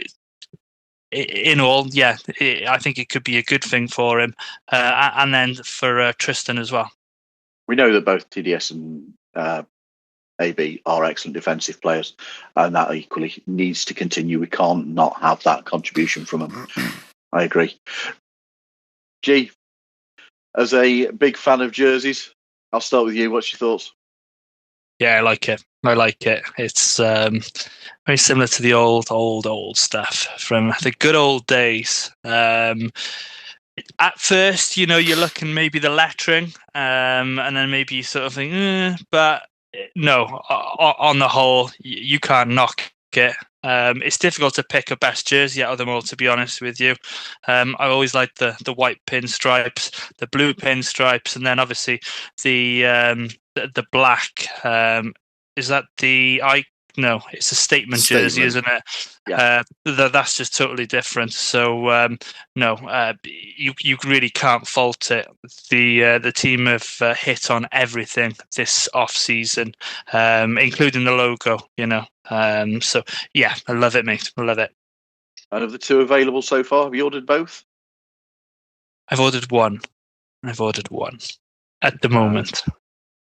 in all, I think it could be a good thing for him. And then for Tristan as well. We know that both TDS and AB are excellent defensive players, and that equally needs to continue. We can't not have that contribution from them. I agree. G, as a big fan of jerseys, I'll start with you. What's your thoughts? Yeah, I like it. It's very similar to the old stuff from the good old days. At first, you're looking maybe the lettering, and then maybe you sort of think, but no, on the whole, you can't knock it. It's difficult to pick a best jersey out of them all, to be honest with you. I always like the white pinstripes, the blue pinstripes, and then obviously the black. Is that no, it's a statement jersey, isn't it? Yeah. That's just totally different. So you really can't fault it. The team have hit on everything this off-season, including the logo. So yeah, I love it, mate. I love it. And of the two available so far, have you ordered both? I've ordered one at the moment.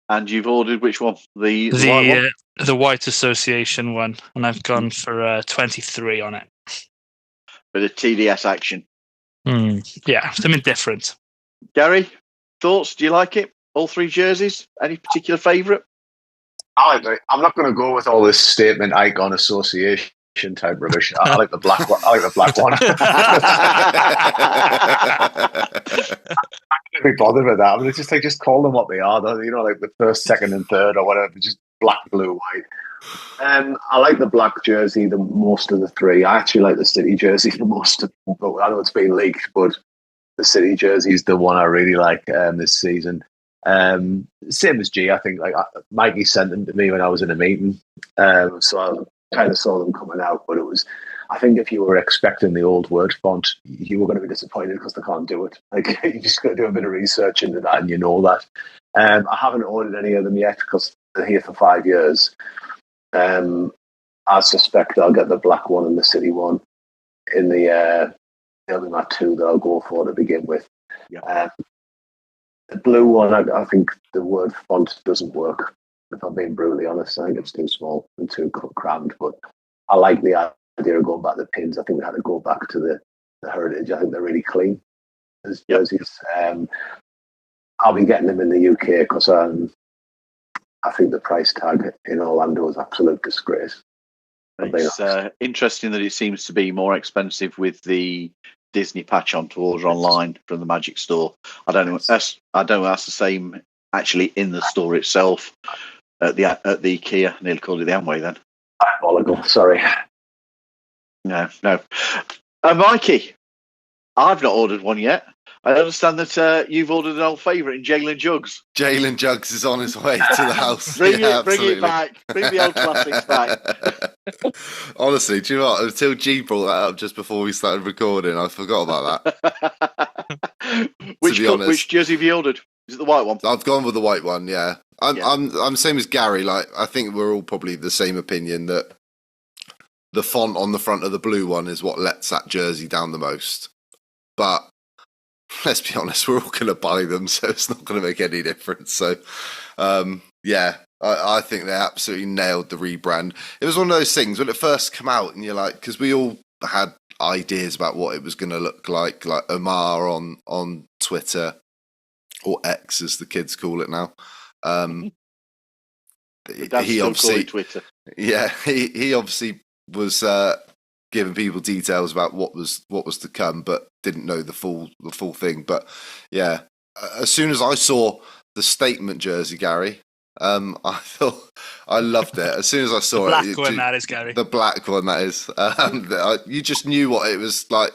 And you've ordered which one? The White Association one, and I've gone for 23 on it. Bit of TDS action. Yeah, something different. Gary, thoughts? Do you like it? All three jerseys? Any particular favourite? I like it. I'm not going to go with all this statement icon association type rubbish. I like the black one. I like the black one. I can't be bothered with that. I mean, it's just call them what they are. Though. Like the first, second, and third, or whatever. Just black, blue, white. I like the black jersey the most of the three. I actually like the City jersey the most of them, but I know it's been leaked, but the City jersey is the one I really like this season. Same as G, I think. Like Mikey sent them to me when I was in a meeting, so I kind of saw them coming out. But it was, I think, if you were expecting the old word font, you were going to be disappointed because they can't do it. Like you just got to do a bit of research into that, and you know that. I haven't ordered any of them yet because they're here for 5 years. I suspect I'll get the black one and the City one in the only my two that I'll go for to begin with. Yeah. The blue one, I think the word font doesn't work. If I'm being brutally honest, I think it's too small and too crammed. But I like the idea of going back to the pins. I think we had to go back to the heritage. I think they're really clean as jerseys. I'll be getting them in the UK because I think the price tag in Orlando is absolute disgrace. It's interesting that it seems to be more expensive with the Disney patch on to order online from the Magic store. I don't know. That's the same actually in the store itself at the IKEA. I nearly called it the Amway then. Diabolical. Sorry. No. Mikey, I've not ordered one yet. I understand that you've ordered an old favourite in Jalen Jugs. Jalen Jugs is on his way to the house. Bring it back. Bring the old classics back. Honestly, do you know what? Until G brought that up just before we started recording, I forgot about that. Which jersey have you ordered? Is it the white one? I've gone with the white one. Yeah, I'm same as Gary. Like, I think we're all probably the same opinion that the font on the front of the blue one is what lets that jersey down the most. But let's be honest, we're all going to buy them, so it's not going to make any difference. So, I think they absolutely nailed the rebrand. It was one of those things when it first came out, and you're like, because we all had ideas about what it was going to look like Omar on Twitter, or X as the kids call it now. He obviously Twitter. Yeah, he obviously was giving people details about what was to come, but didn't know the full thing. But yeah, as soon as I saw the statement jersey, Gary, I thought I loved it. As soon as I saw the black one, that is, Gary. The black one, that is. You just knew what it was like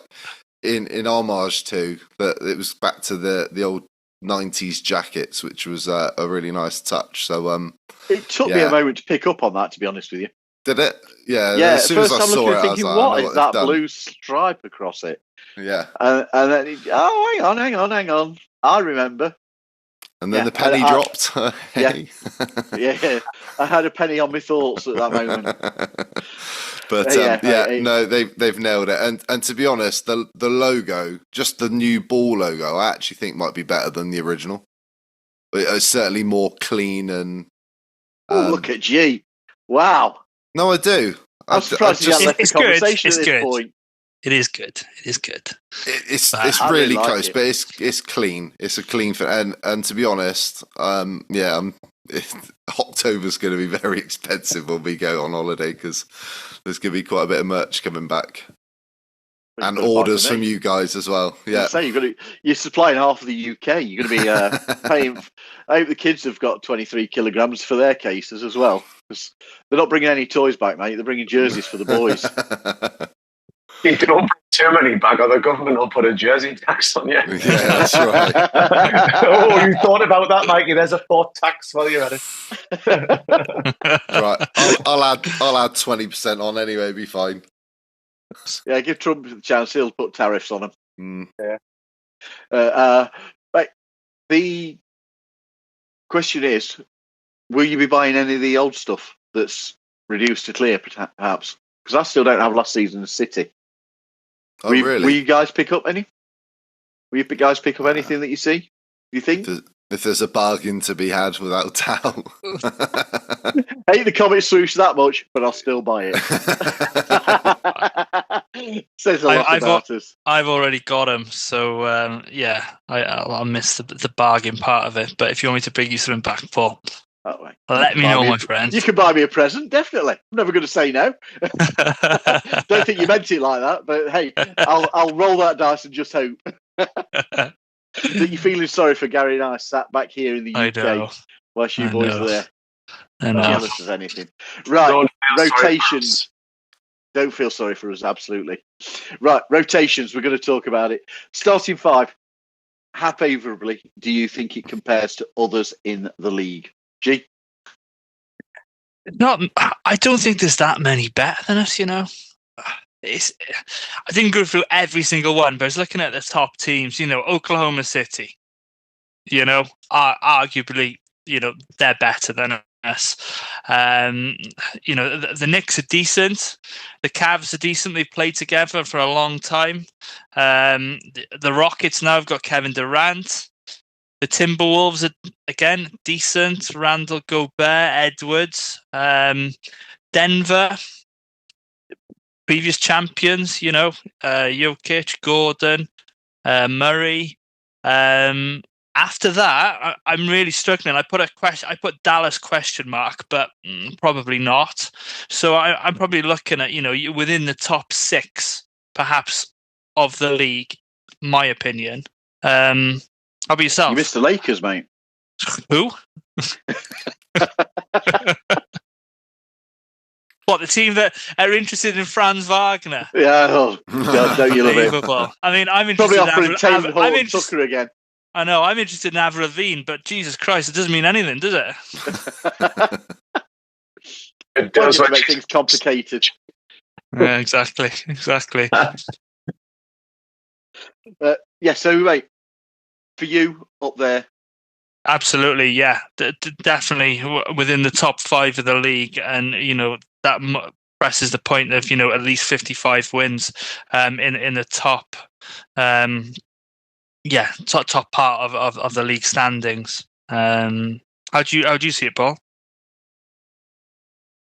in homage to, but it was back to the old 90s jackets, which was a really nice touch. So it took me a moment to pick up on that, to be honest with you. Did it? Yeah. As soon as I saw it, thinking, I was like, what is that blue stripe across it? Yeah. And then, hang on. I remember. And then the penny dropped. Yeah. I had a penny on my thoughts at that moment. But no, they've nailed it. And to be honest, the logo, just the new ball logo, I actually think might be better than the original. It's certainly more clean and. Look at G! Wow. No, I do. I'm surprised you left the conversation at this point. It is good. It's really close, but it's clean. It's a clean fit, and to be honest, October's going to be very expensive when we go on holiday because there's going to be quite a bit of merch coming back. And orders from you guys as well. Yeah, you're supplying half of the UK. You're going to be paying. I hope the kids have got 23 kilograms for their cases as well. Because they're not bringing any toys back, mate. They're bringing jerseys for the boys. You don't bring too many back, or the government will put a jersey tax on you. Yeah, that's right. Oh, you thought about that, Mikey? There's a thought tax while you're at it. Right, I'll add 20% on anyway. Be fine. Yeah, give Trump the chance. He'll put tariffs on them. Yeah. But the question is, will you be buying any of the old stuff that's reduced to clear, perhaps? Because I still don't have last season's City. Oh, really? Will you guys pick up any? Will you guys pick up anything that you see? Do you think? If there's a bargain to be had, without doubt. I hate the comic swoosh that much, but I'll still buy it. Says a lot about us. I've already got them, so I'll miss the bargain part of it. But if you want me to bring you something back, Paul, let me know, my friend. You can buy me a present, definitely. I'm never going to say no. Don't think you meant it like that, but hey, I'll roll that dice and just hope that you're feeling sorry for Gary and I sat back here in the UK whilst you boys are there. And jealous as anything. Right, Don't feel sorry for rotations. us. Don't feel sorry for us, absolutely. Right, rotations. We're going to talk about it. Starting five. How favourably do you think it compares to others in the league? G? I don't think there's that many better than us, you know. I didn't go through every single one, but I was looking at the top teams, you know, Oklahoma City, you know, are arguably, you know, they're better than us. You know, the Knicks are decent. The Cavs are decent. They've played together for a long time. The Rockets now have got Kevin Durant. The Timberwolves are, again, decent. Randall Gobert, Edwards. Denver, previous champions, you know, Jokic, Gordon, Murray. After that, I'm really struggling. I put Dallas question mark, but probably not. So I'm probably looking at, you know, within the top six, perhaps, of the league. My opinion. How about yourself? You missed the Lakers, mate. Who? What, the team that are interested in Franz Wagner? Yeah, don't you love it? Unbelievable. I mean, I'm interested Probably offering in Taylor Horton Tucker again. I know, I'm interested in Avril Lavigne, but Jesus Christ, it doesn't mean anything, does it? It Why does do you make things complicated? Yeah, exactly. Yeah, so, mate, for you up there, Absolutely, yeah. Definitely within the top five of the league. And, you know, that presses the point of, you know, at least 55 wins in the top, top part of the league standings. How do you see it, Paul?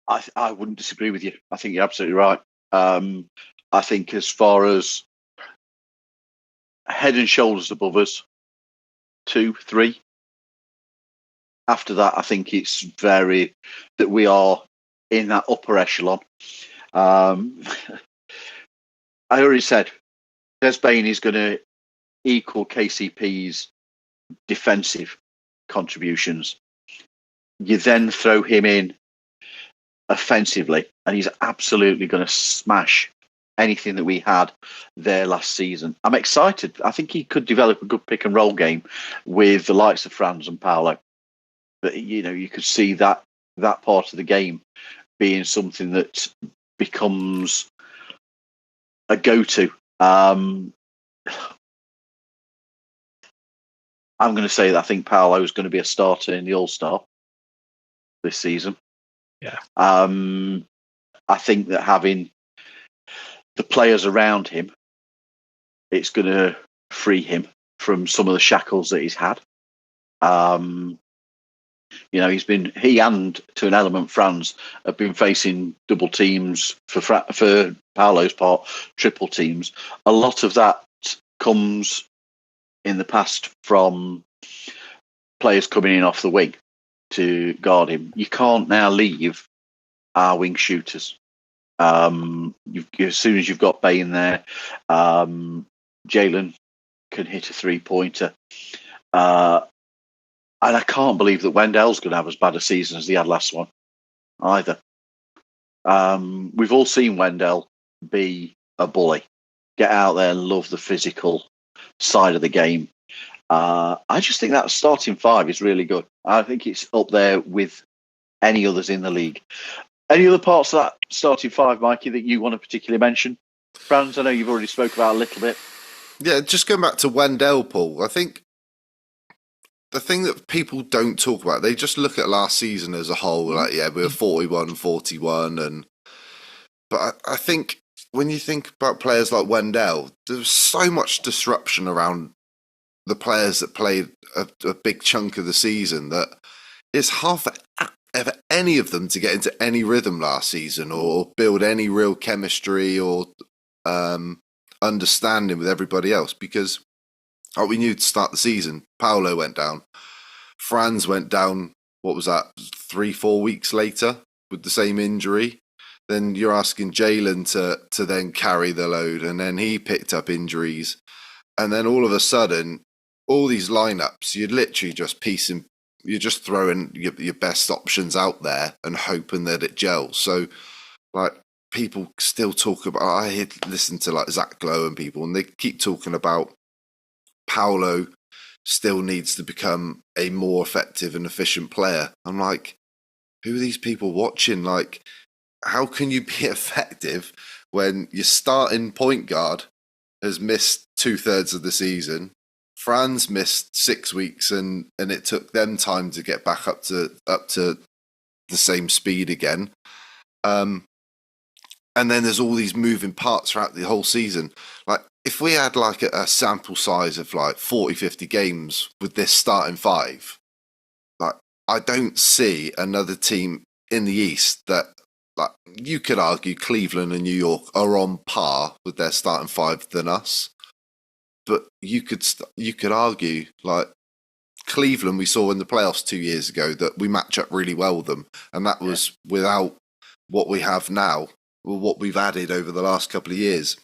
I wouldn't disagree with you. I think you're absolutely right. I think as far as head and shoulders above us, 2, 3. After that, I think it's very that we are in that upper echelon. I already said Des Bane is going to equal KCP's defensive contributions. You then throw him in offensively, and he's absolutely going to smash anything that we had there last season. I'm excited. I think he could develop a good pick and roll game with the likes of Franz and Paolo. But, you know, you could see that part of the game being something that becomes a go-to. I'm going to say that I think Paolo is going to be a starter in the All-Star this season. Yeah. I think that having the players around him, it's going to free him from some of the shackles that he's had. You know, he and to an element Franz have been facing double teams for Paolo's part, triple teams. A lot of that comes in the past from players coming in off the wing to guard him. You can't now leave our wing shooters. As soon as you've got Bane there, Jalen can hit a 3-pointer. And I can't believe that Wendell's going to have as bad a season as he had last one, either. We've all seen Wendell be a bully, get out there and love the physical side of the game. I just think that starting five is really good. I think it's up there with any others in the league. Any other parts of that starting five, Mikey, that you want to particularly mention? Franz, I know you've already spoke about a little bit. Yeah, just going back to Wendell, Paul, I think the thing that people don't talk about, they just look at last season as a whole, like, yeah, we were 41-41. But I think when you think about players like Wendell, there's so much disruption around the players that played a big chunk of the season that it's hard for ever any of them to get into any rhythm last season or build any real chemistry or understanding with everybody else, because we knew to start the season, Paolo went down, Franz went down, what was that, 3-4 weeks later with the same injury. Then you're asking Jalen to then carry the load, and then he picked up injuries. And then all of a sudden, all these lineups, you'd literally just piece you're just throwing your best options out there and hoping that it gels. So, like, people still talk about. I listen to like Zach Lowe and people, and they keep talking about Paulo still needs to become a more effective and efficient player. I'm like, who are these people watching? Like, how can you be effective when your starting point guard has missed 2/3 of the season? Franz missed 6 weeks, and it took them time to get back up to the same speed again. And then there's all these moving parts throughout the whole season. Like, if we had like a sample size of like 40, 50 games with this starting five, like, I don't see another team in the East that, like, you could argue Cleveland and New York are on par with their starting five than us. But you could argue, like, Cleveland, we saw in the playoffs 2 years ago that we match up really well with them, and that was without what we have now, or what we've added over the last couple of years.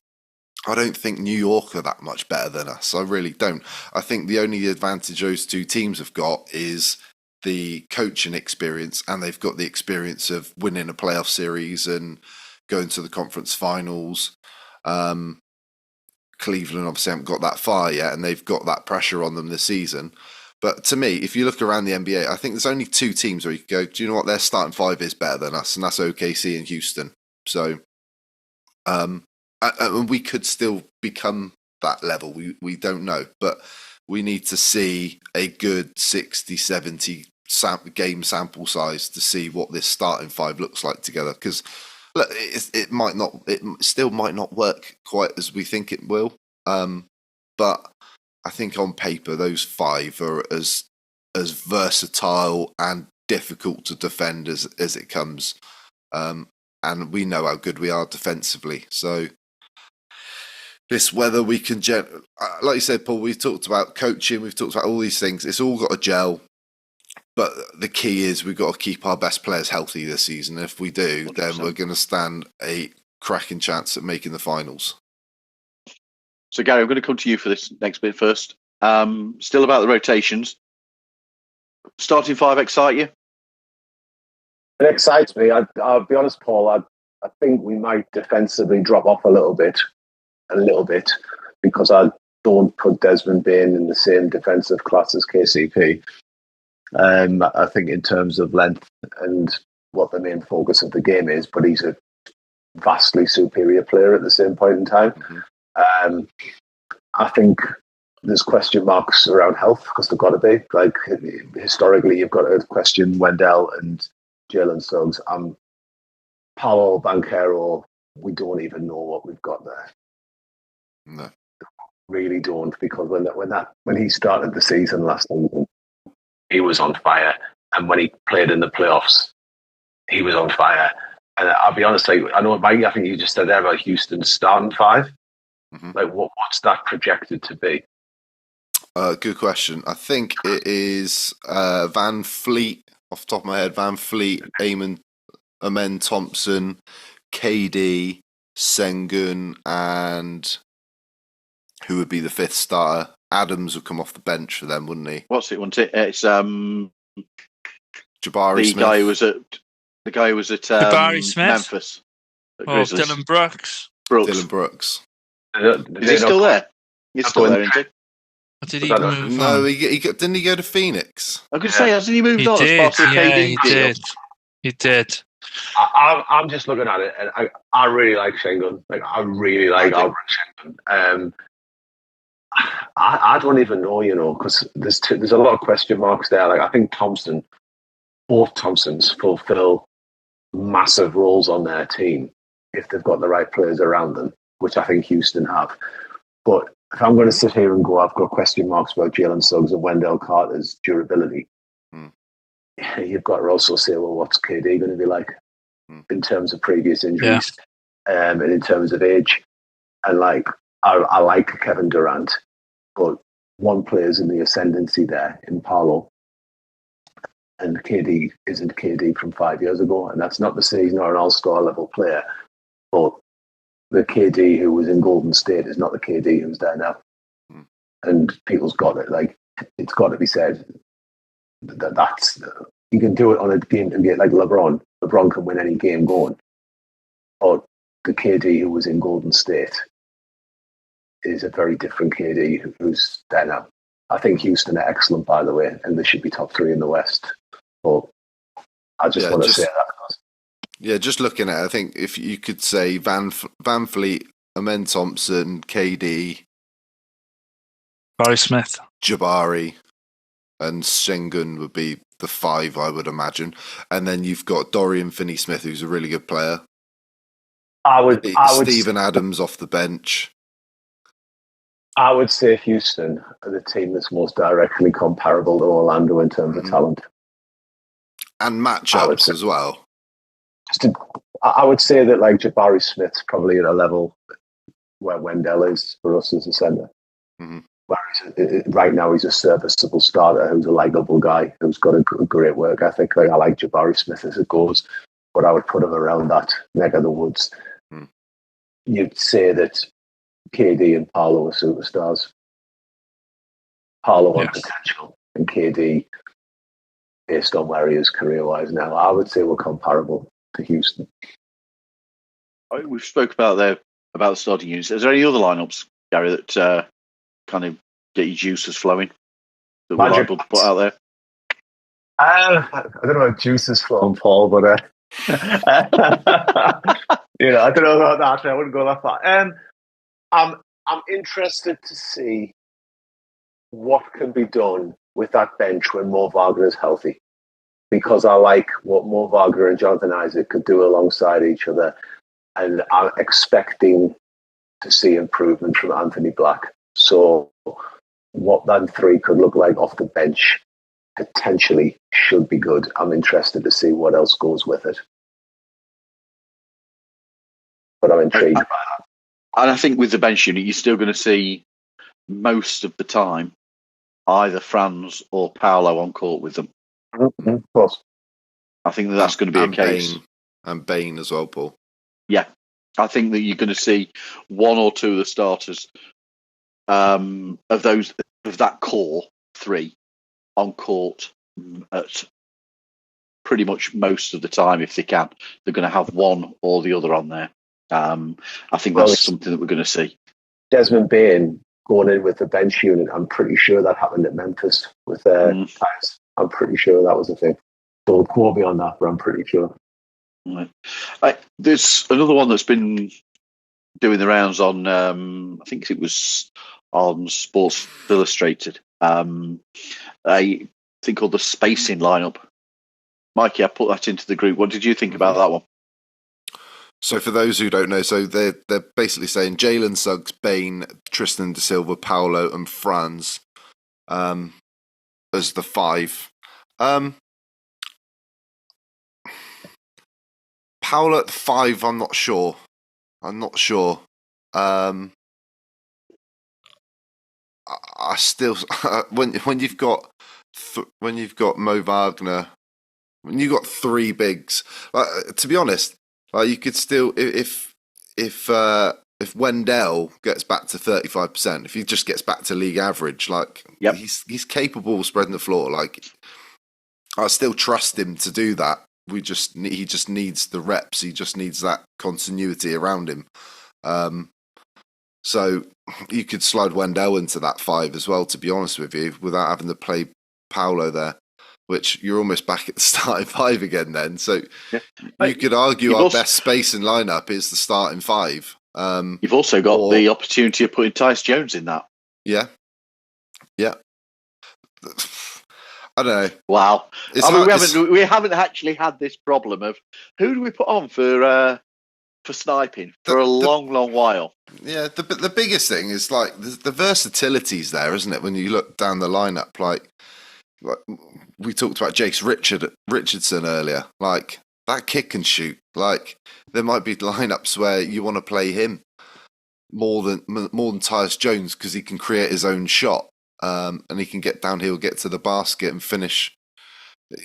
I don't think New York are that much better than us. I really don't. I think the only advantage those two teams have got is the coaching experience, and they've got the experience of winning a playoff series and going to the conference finals. Cleveland obviously haven't got that far yet, and they've got that pressure on them this season. But to me, if you look around the NBA, I think there's only two teams where you can go, do you know what, their starting five is better than us, and that's OKC and Houston. So, and we could still become that level. We don't know, but we need to see a good 60, 70 game sample size to see what this starting five looks like together. Because look, it still might not work quite as we think it will. But I think on paper those five are as versatile and difficult to defend as it comes. And we know how good we are defensively. So this, whether we can like you said, Paul, we've talked about coaching, we've talked about all these things. It's all got to gel. But the key is we've got to keep our best players healthy this season. If we do, 100%. Then we're going to stand a cracking chance at making the finals. So, Gary, I'm going to come to you for this next bit first. Still about the rotations. Starting five excite you? It excites me. I'll be honest, Paul. I think we might defensively drop off a little bit, because I don't put Desmond Bane in the same defensive class as KCP. I think in terms of length and what the main focus of the game is, but he's a vastly superior player at the same point in time. Mm-hmm. I think there's question marks around health, because they've got to be. Like, historically, you've got to question Wendell and Jalen Suggs. Paolo Banchero, we don't even know what we've got there. No, really don't, because when he started the season last season, he was on fire, and when he played in the playoffs, he was on fire. And I'll be honest, like, I know, Mikey, I think you just said there about Houston's starting five. Mm-hmm. Like, what's that projected to be? Good question. I think it is Van Fleet, off the top of my head, Van Fleet, Amen Thompson, KD, Sengun, and who would be the fifth starter? Adams would come off the bench for them, wouldn't he? What's it? It's Jabari the Smith. The guy who was at Jabari Smith? Memphis. Dylan Brooks. Dylan Brooks. Is he still there? He's still there, isn't he? Or did he move No, on? didn't he go to Phoenix? I could say, hasn't he moved on? Did, as part of the KD he deal? did. He did. I'm just looking at it, and I really like Sengun. Like, I really like Albert Sengun. I don't even know, because there's a lot of question marks there. Like, I think both Thompsons fulfill massive roles on their team if they've got the right players around them, which I think Houston have. But if I'm going to sit here and go, I've got question marks about Jalen Suggs and Wendell Carter's durability, you've got to also say, well, what's KD going to be like in terms of previous injuries and in terms of age? And, like, I like Kevin Durant, but one player's in the ascendancy there in Paolo, and KD isn't KD from 5 years ago. And that's not to say he's not an all-star level player, but the KD who was in Golden State is not the KD who's there now. And people's got it. Like, it's got to be said. that's you can do it on a game to get like LeBron. LeBron can win any game going, but the KD who was in Golden State is a very different KD who's there now. I think Houston are excellent, by the way, and they should be top 3 in the West. But I just want to say that. Yeah, just looking at it, I think if you could say Van Fleet, Amen Thompson, KD, Barry Smith, Jabari, and Sengun would be the 5, I would imagine. And then you've got Dorian Finney-Smith, who's a really good player. I would Steven Adams off the bench. I would say Houston are the team that's most directly comparable to Orlando in terms of talent. And matchups as well. I would say that like Jabari Smith's probably at a level where Wendell is for us as a centre. Mm-hmm. Whereas right now he's a serviceable starter who's a likeable guy who's got a great work ethic. Like I like Jabari Smith as it goes, but I would put him around that neck of the woods. You'd say that KD and Paolo are superstars. Paolo on potential and KD based on where he is career-wise now. I would say we're comparable to Houston. We've spoke about the starting units. Is there any other lineups, Gary, that kind of get your juices flowing that we're able to put out there? I don't know about juices flowing, Paul, but I don't know about that. I wouldn't go that far. I'm interested to see what can be done with that bench when Mo Wagner is healthy, because I like what Mo Wagner and Jonathan Isaac could do alongside each other, and I'm expecting to see improvement from Anthony Black. So what that 3 could look like off the bench potentially should be good. I'm interested to see what else goes with it. But I'm intrigued by that. And I think with the bench unit, you're still going to see most of the time either Franz or Paolo on court with them. Mm-hmm. Of course. I think that's going to be a case. And Bane as well, Paul. Yeah. I think that you're going to see 1 or 2 of the starters of that core 3 on court at pretty much most of the time if they can. They're going to have one or the other on there. I think that's something that we're going to see. Desmond Bane going in with the bench unit, I'm pretty sure that happened at Memphis with Tyus. I'm pretty sure that was a thing. Don't quote me on that, but I'm pretty sure. There's another one that's been doing the rounds on, I think it was on Sports Illustrated, a thing called the spacing lineup. Mikey, I put that into the group. What did you think about that one? So for those who don't know, so they're basically saying Jalen Suggs, Bane, Tristan Da Silva, Paolo, and Franz as the 5. Paolo at the 5, I'm not sure. I still when you've got Mo Wagner, when you've got 3 bigs, to be honest, you could still if Wendell gets back to 35%, if he just gets back to league average, he's capable of spreading the floor. Like I still trust him to do that. He just needs the reps. He just needs that continuity around him. So you could slide Wendell into that 5 as well, to be honest with you, without having to play Paolo there, which you're almost back at the starting 5 again then. So you could argue our best spacing lineup is the starting 5. You've also got the opportunity of putting Tyus Jones in that. Yeah. I don't know. Wow. We haven't actually had this problem of who do we put on for sniping for a long while. Yeah, the biggest thing is like the versatility's there, isn't it? When you look down the lineup, like we talked about Jace Richardson earlier, like that kid can shoot. Like there might be lineups where you want to play him more than Tyus Jones because he can create his own shot, and he can get downhill, get to the basket, and finish.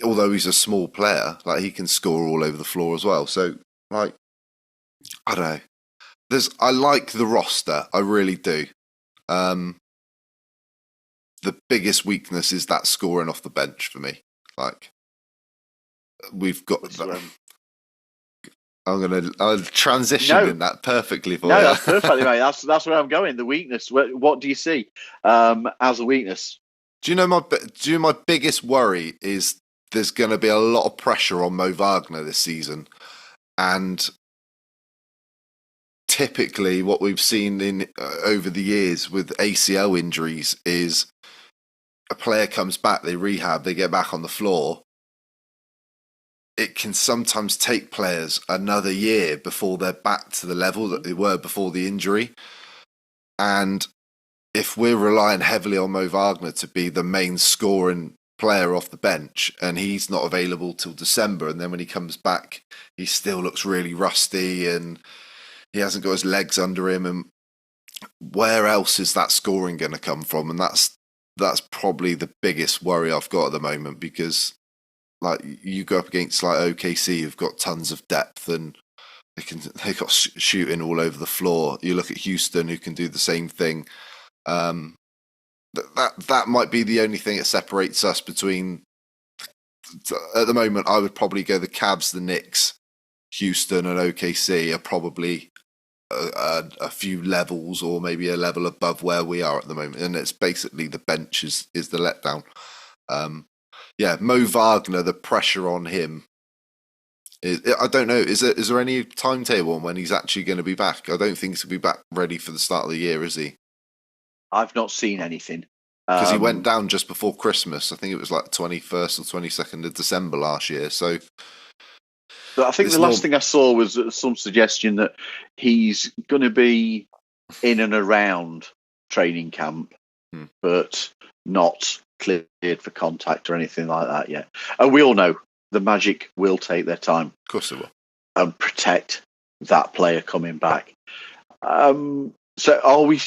Although he's a small player, like he can score all over the floor as well. So like, I don't know. I like the roster, I really do. The biggest weakness is that scoring off the bench for me. Like we've got. I'll transition in that perfectly for you. No, that's perfectly right. That's where I'm going. The weakness. What do you see as a weakness? Do you know my biggest worry is there's going to be a lot of pressure on Mo Wagner this season, and typically what we've seen in over the years with ACL injuries is a player comes back, they rehab, they get back on the floor. It can sometimes take players another year before they're back to the level that they were before the injury. And if we're relying heavily on Mo Wagner to be the main scoring player off the bench and he's not available till December, and then when he comes back, he still looks really rusty and he hasn't got his legs under him, and where else is that scoring going to come from? And that's probably the biggest worry I've got at the moment, because like you go up against like OKC, who've got tons of depth and they got shooting all over the floor. You look at Houston, who can do the same thing. That might be the only thing that separates us between. At the moment, I would probably go the Cavs, the Knicks, Houston, and OKC are probably a few levels or maybe a level above where we are at the moment, and it's basically the bench is the letdown. Mo Wagner, the pressure on him I don't know. Is there any timetable on when he's actually going to be back? I don't think he'll be back ready for the start of the year, is he? I've not seen anything. Because he went down just before Christmas. I think it was like 21st or 22nd of December last year. So, but I think the last thing I saw was some suggestion that he's going to be in and around training camp, but not cleared for contact or anything like that yet. And we all know the Magic will take their time. Of course they will. And protect that player coming back. So are we,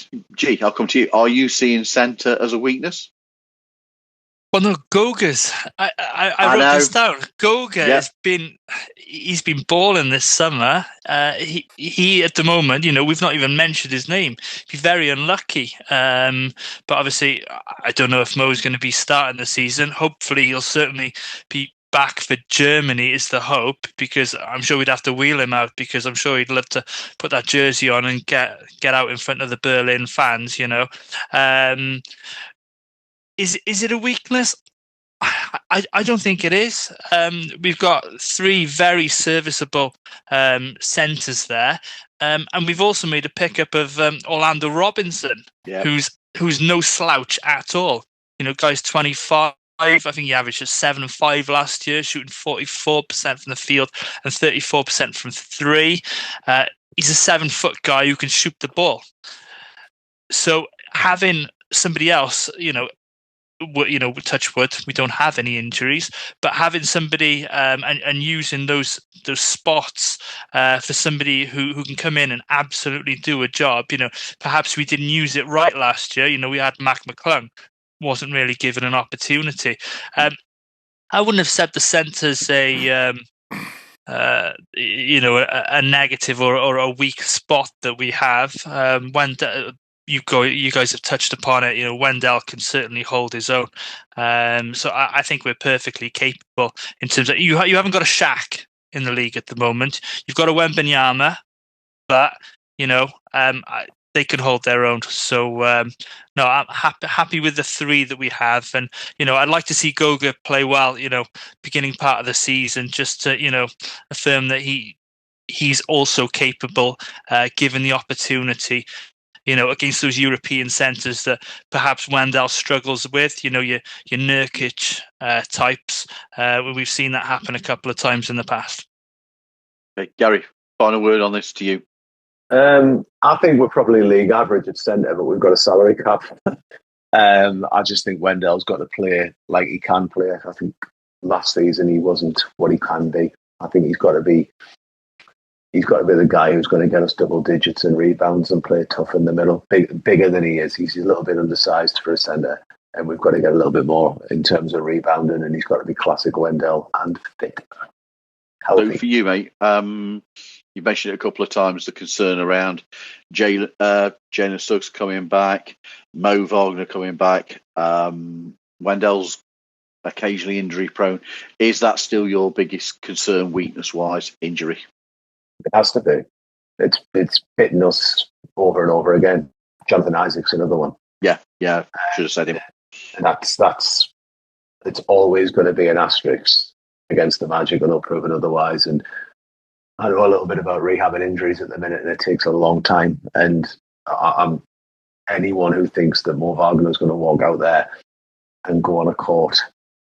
I'll come to you. Are you seeing centre as a weakness? Well, no, Goga's. I wrote this down. Goga has been balling this summer. He at the moment, we've not even mentioned his name. He's very unlucky. But obviously, I don't know if Mo's going to be starting the season. Hopefully, he'll certainly be back for Germany is the hope, because I'm sure we'd have to wheel him out, because I'm sure he'd love to put that jersey on and get out in front of the Berlin fans, Is it a weakness? I don't think it is. We've got three very serviceable centres there, and we've also made a pickup of Orlando Robinson, who's no slouch at all. Guy's 25. I think he averaged 7 and 5 last year, shooting 44% from the field and 34% from three. He's a 7-foot guy who can shoot the ball. So having somebody else, touch wood, we don't have any injuries, but having somebody and using those spots for somebody who can come in and absolutely do a job. Perhaps we didn't use it right last year. We had Mac McClung. Wasn't really given an opportunity. I wouldn't have said the centre's a negative or a weak spot that we have. When you guys have touched upon it, Wendell can certainly hold his own. So I think we're perfectly capable in terms of you haven't got a Shaq in the league at the moment. You've got a Wembanyama, but they can hold their own. So no, I'm happy with the three that we have, and I'd like to see Goga play well. Beginning part of the season, just to affirm that he's also capable, given the opportunity. Against those European centres that perhaps Wendell struggles with. Your Nurkic types. We've seen that happen a couple of times in the past. Okay, Gary, final word on this to you. I think we're probably league average at centre, but we've got a salary cap. I just think Wendell's got to play like he can play. I think last season he wasn't what he can be. I think he's got to be the guy who's going to get us double digits and rebounds and play tough in the middle. Bigger than he is. He's a little bit undersized for a centre, and we've got to get a little bit more in terms of rebounding, and he's got to be classic Wendell and fit. Healthy. So for you, mate, you mentioned it a couple of times, the concern around Jalen Suggs coming back, Mo Wagner coming back. Wendell's occasionally injury prone. Is that still your biggest concern, weakness wise, injury? It has to be. It's hitting us over and over again. Jonathan Isaac's another one. Yeah, should have said him. And that's it's always going to be an asterisk against the Magic until proven otherwise. And I know a little bit about rehabbing injuries at the minute, and it takes a long time. And I'm anyone who thinks that Mo Wagner's going to walk out there and go on a court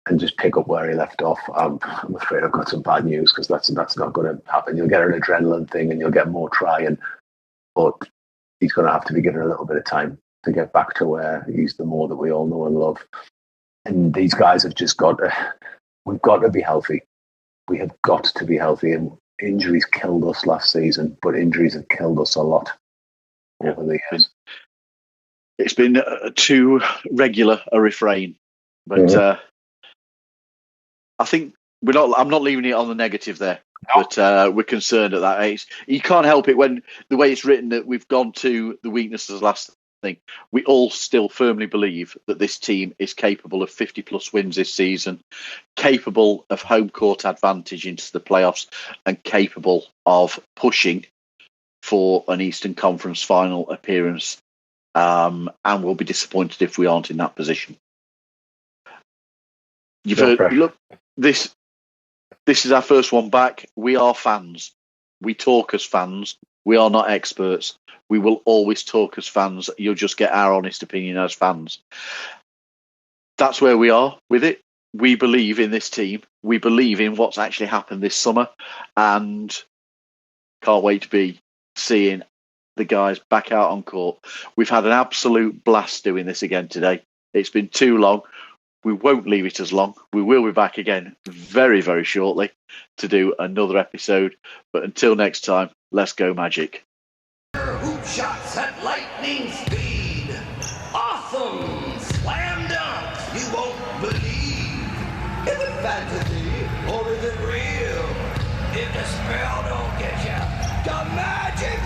and just pick up where he left off, I'm afraid I've got some bad news, because that's not going to happen. You'll get an adrenaline thing and you'll get more trying, but he's going to have to be given a little bit of time to get back to where he's the Mo that we all know and love. And these guys have just we've got to be healthy. We have got to be healthy. And injuries killed us last season, but injuries have killed us a lot over the years. It's been too regular a refrain, but I think I'm not leaving it on the negative there, but we're concerned at that age. You can't help it when the way it's written that we've gone to the weaknesses last thing. We all still firmly believe that this team is capable of 50 plus wins this season, capable of home court advantage into the playoffs, and capable of pushing for an Eastern Conference final appearance. And we'll be disappointed if we aren't in that position. You've heard, look, this is our first one back. We are fans. We talk as fans. We are not experts. We will always talk as fans. You'll just get our honest opinion as fans. That's where we are with it. We believe in this team. We believe in what's actually happened this summer, and can't wait to be seeing the guys back out on court. We've had an absolute blast doing this again today. It's been too long. We won't leave it as long. We will be back again very, very shortly to do another episode. But until next time, let's go Magic. Hoop shots at lightning speed. Awesome slam dunk. You won't believe. Is it fantasy or is it real? If the spell don't get you, the Magic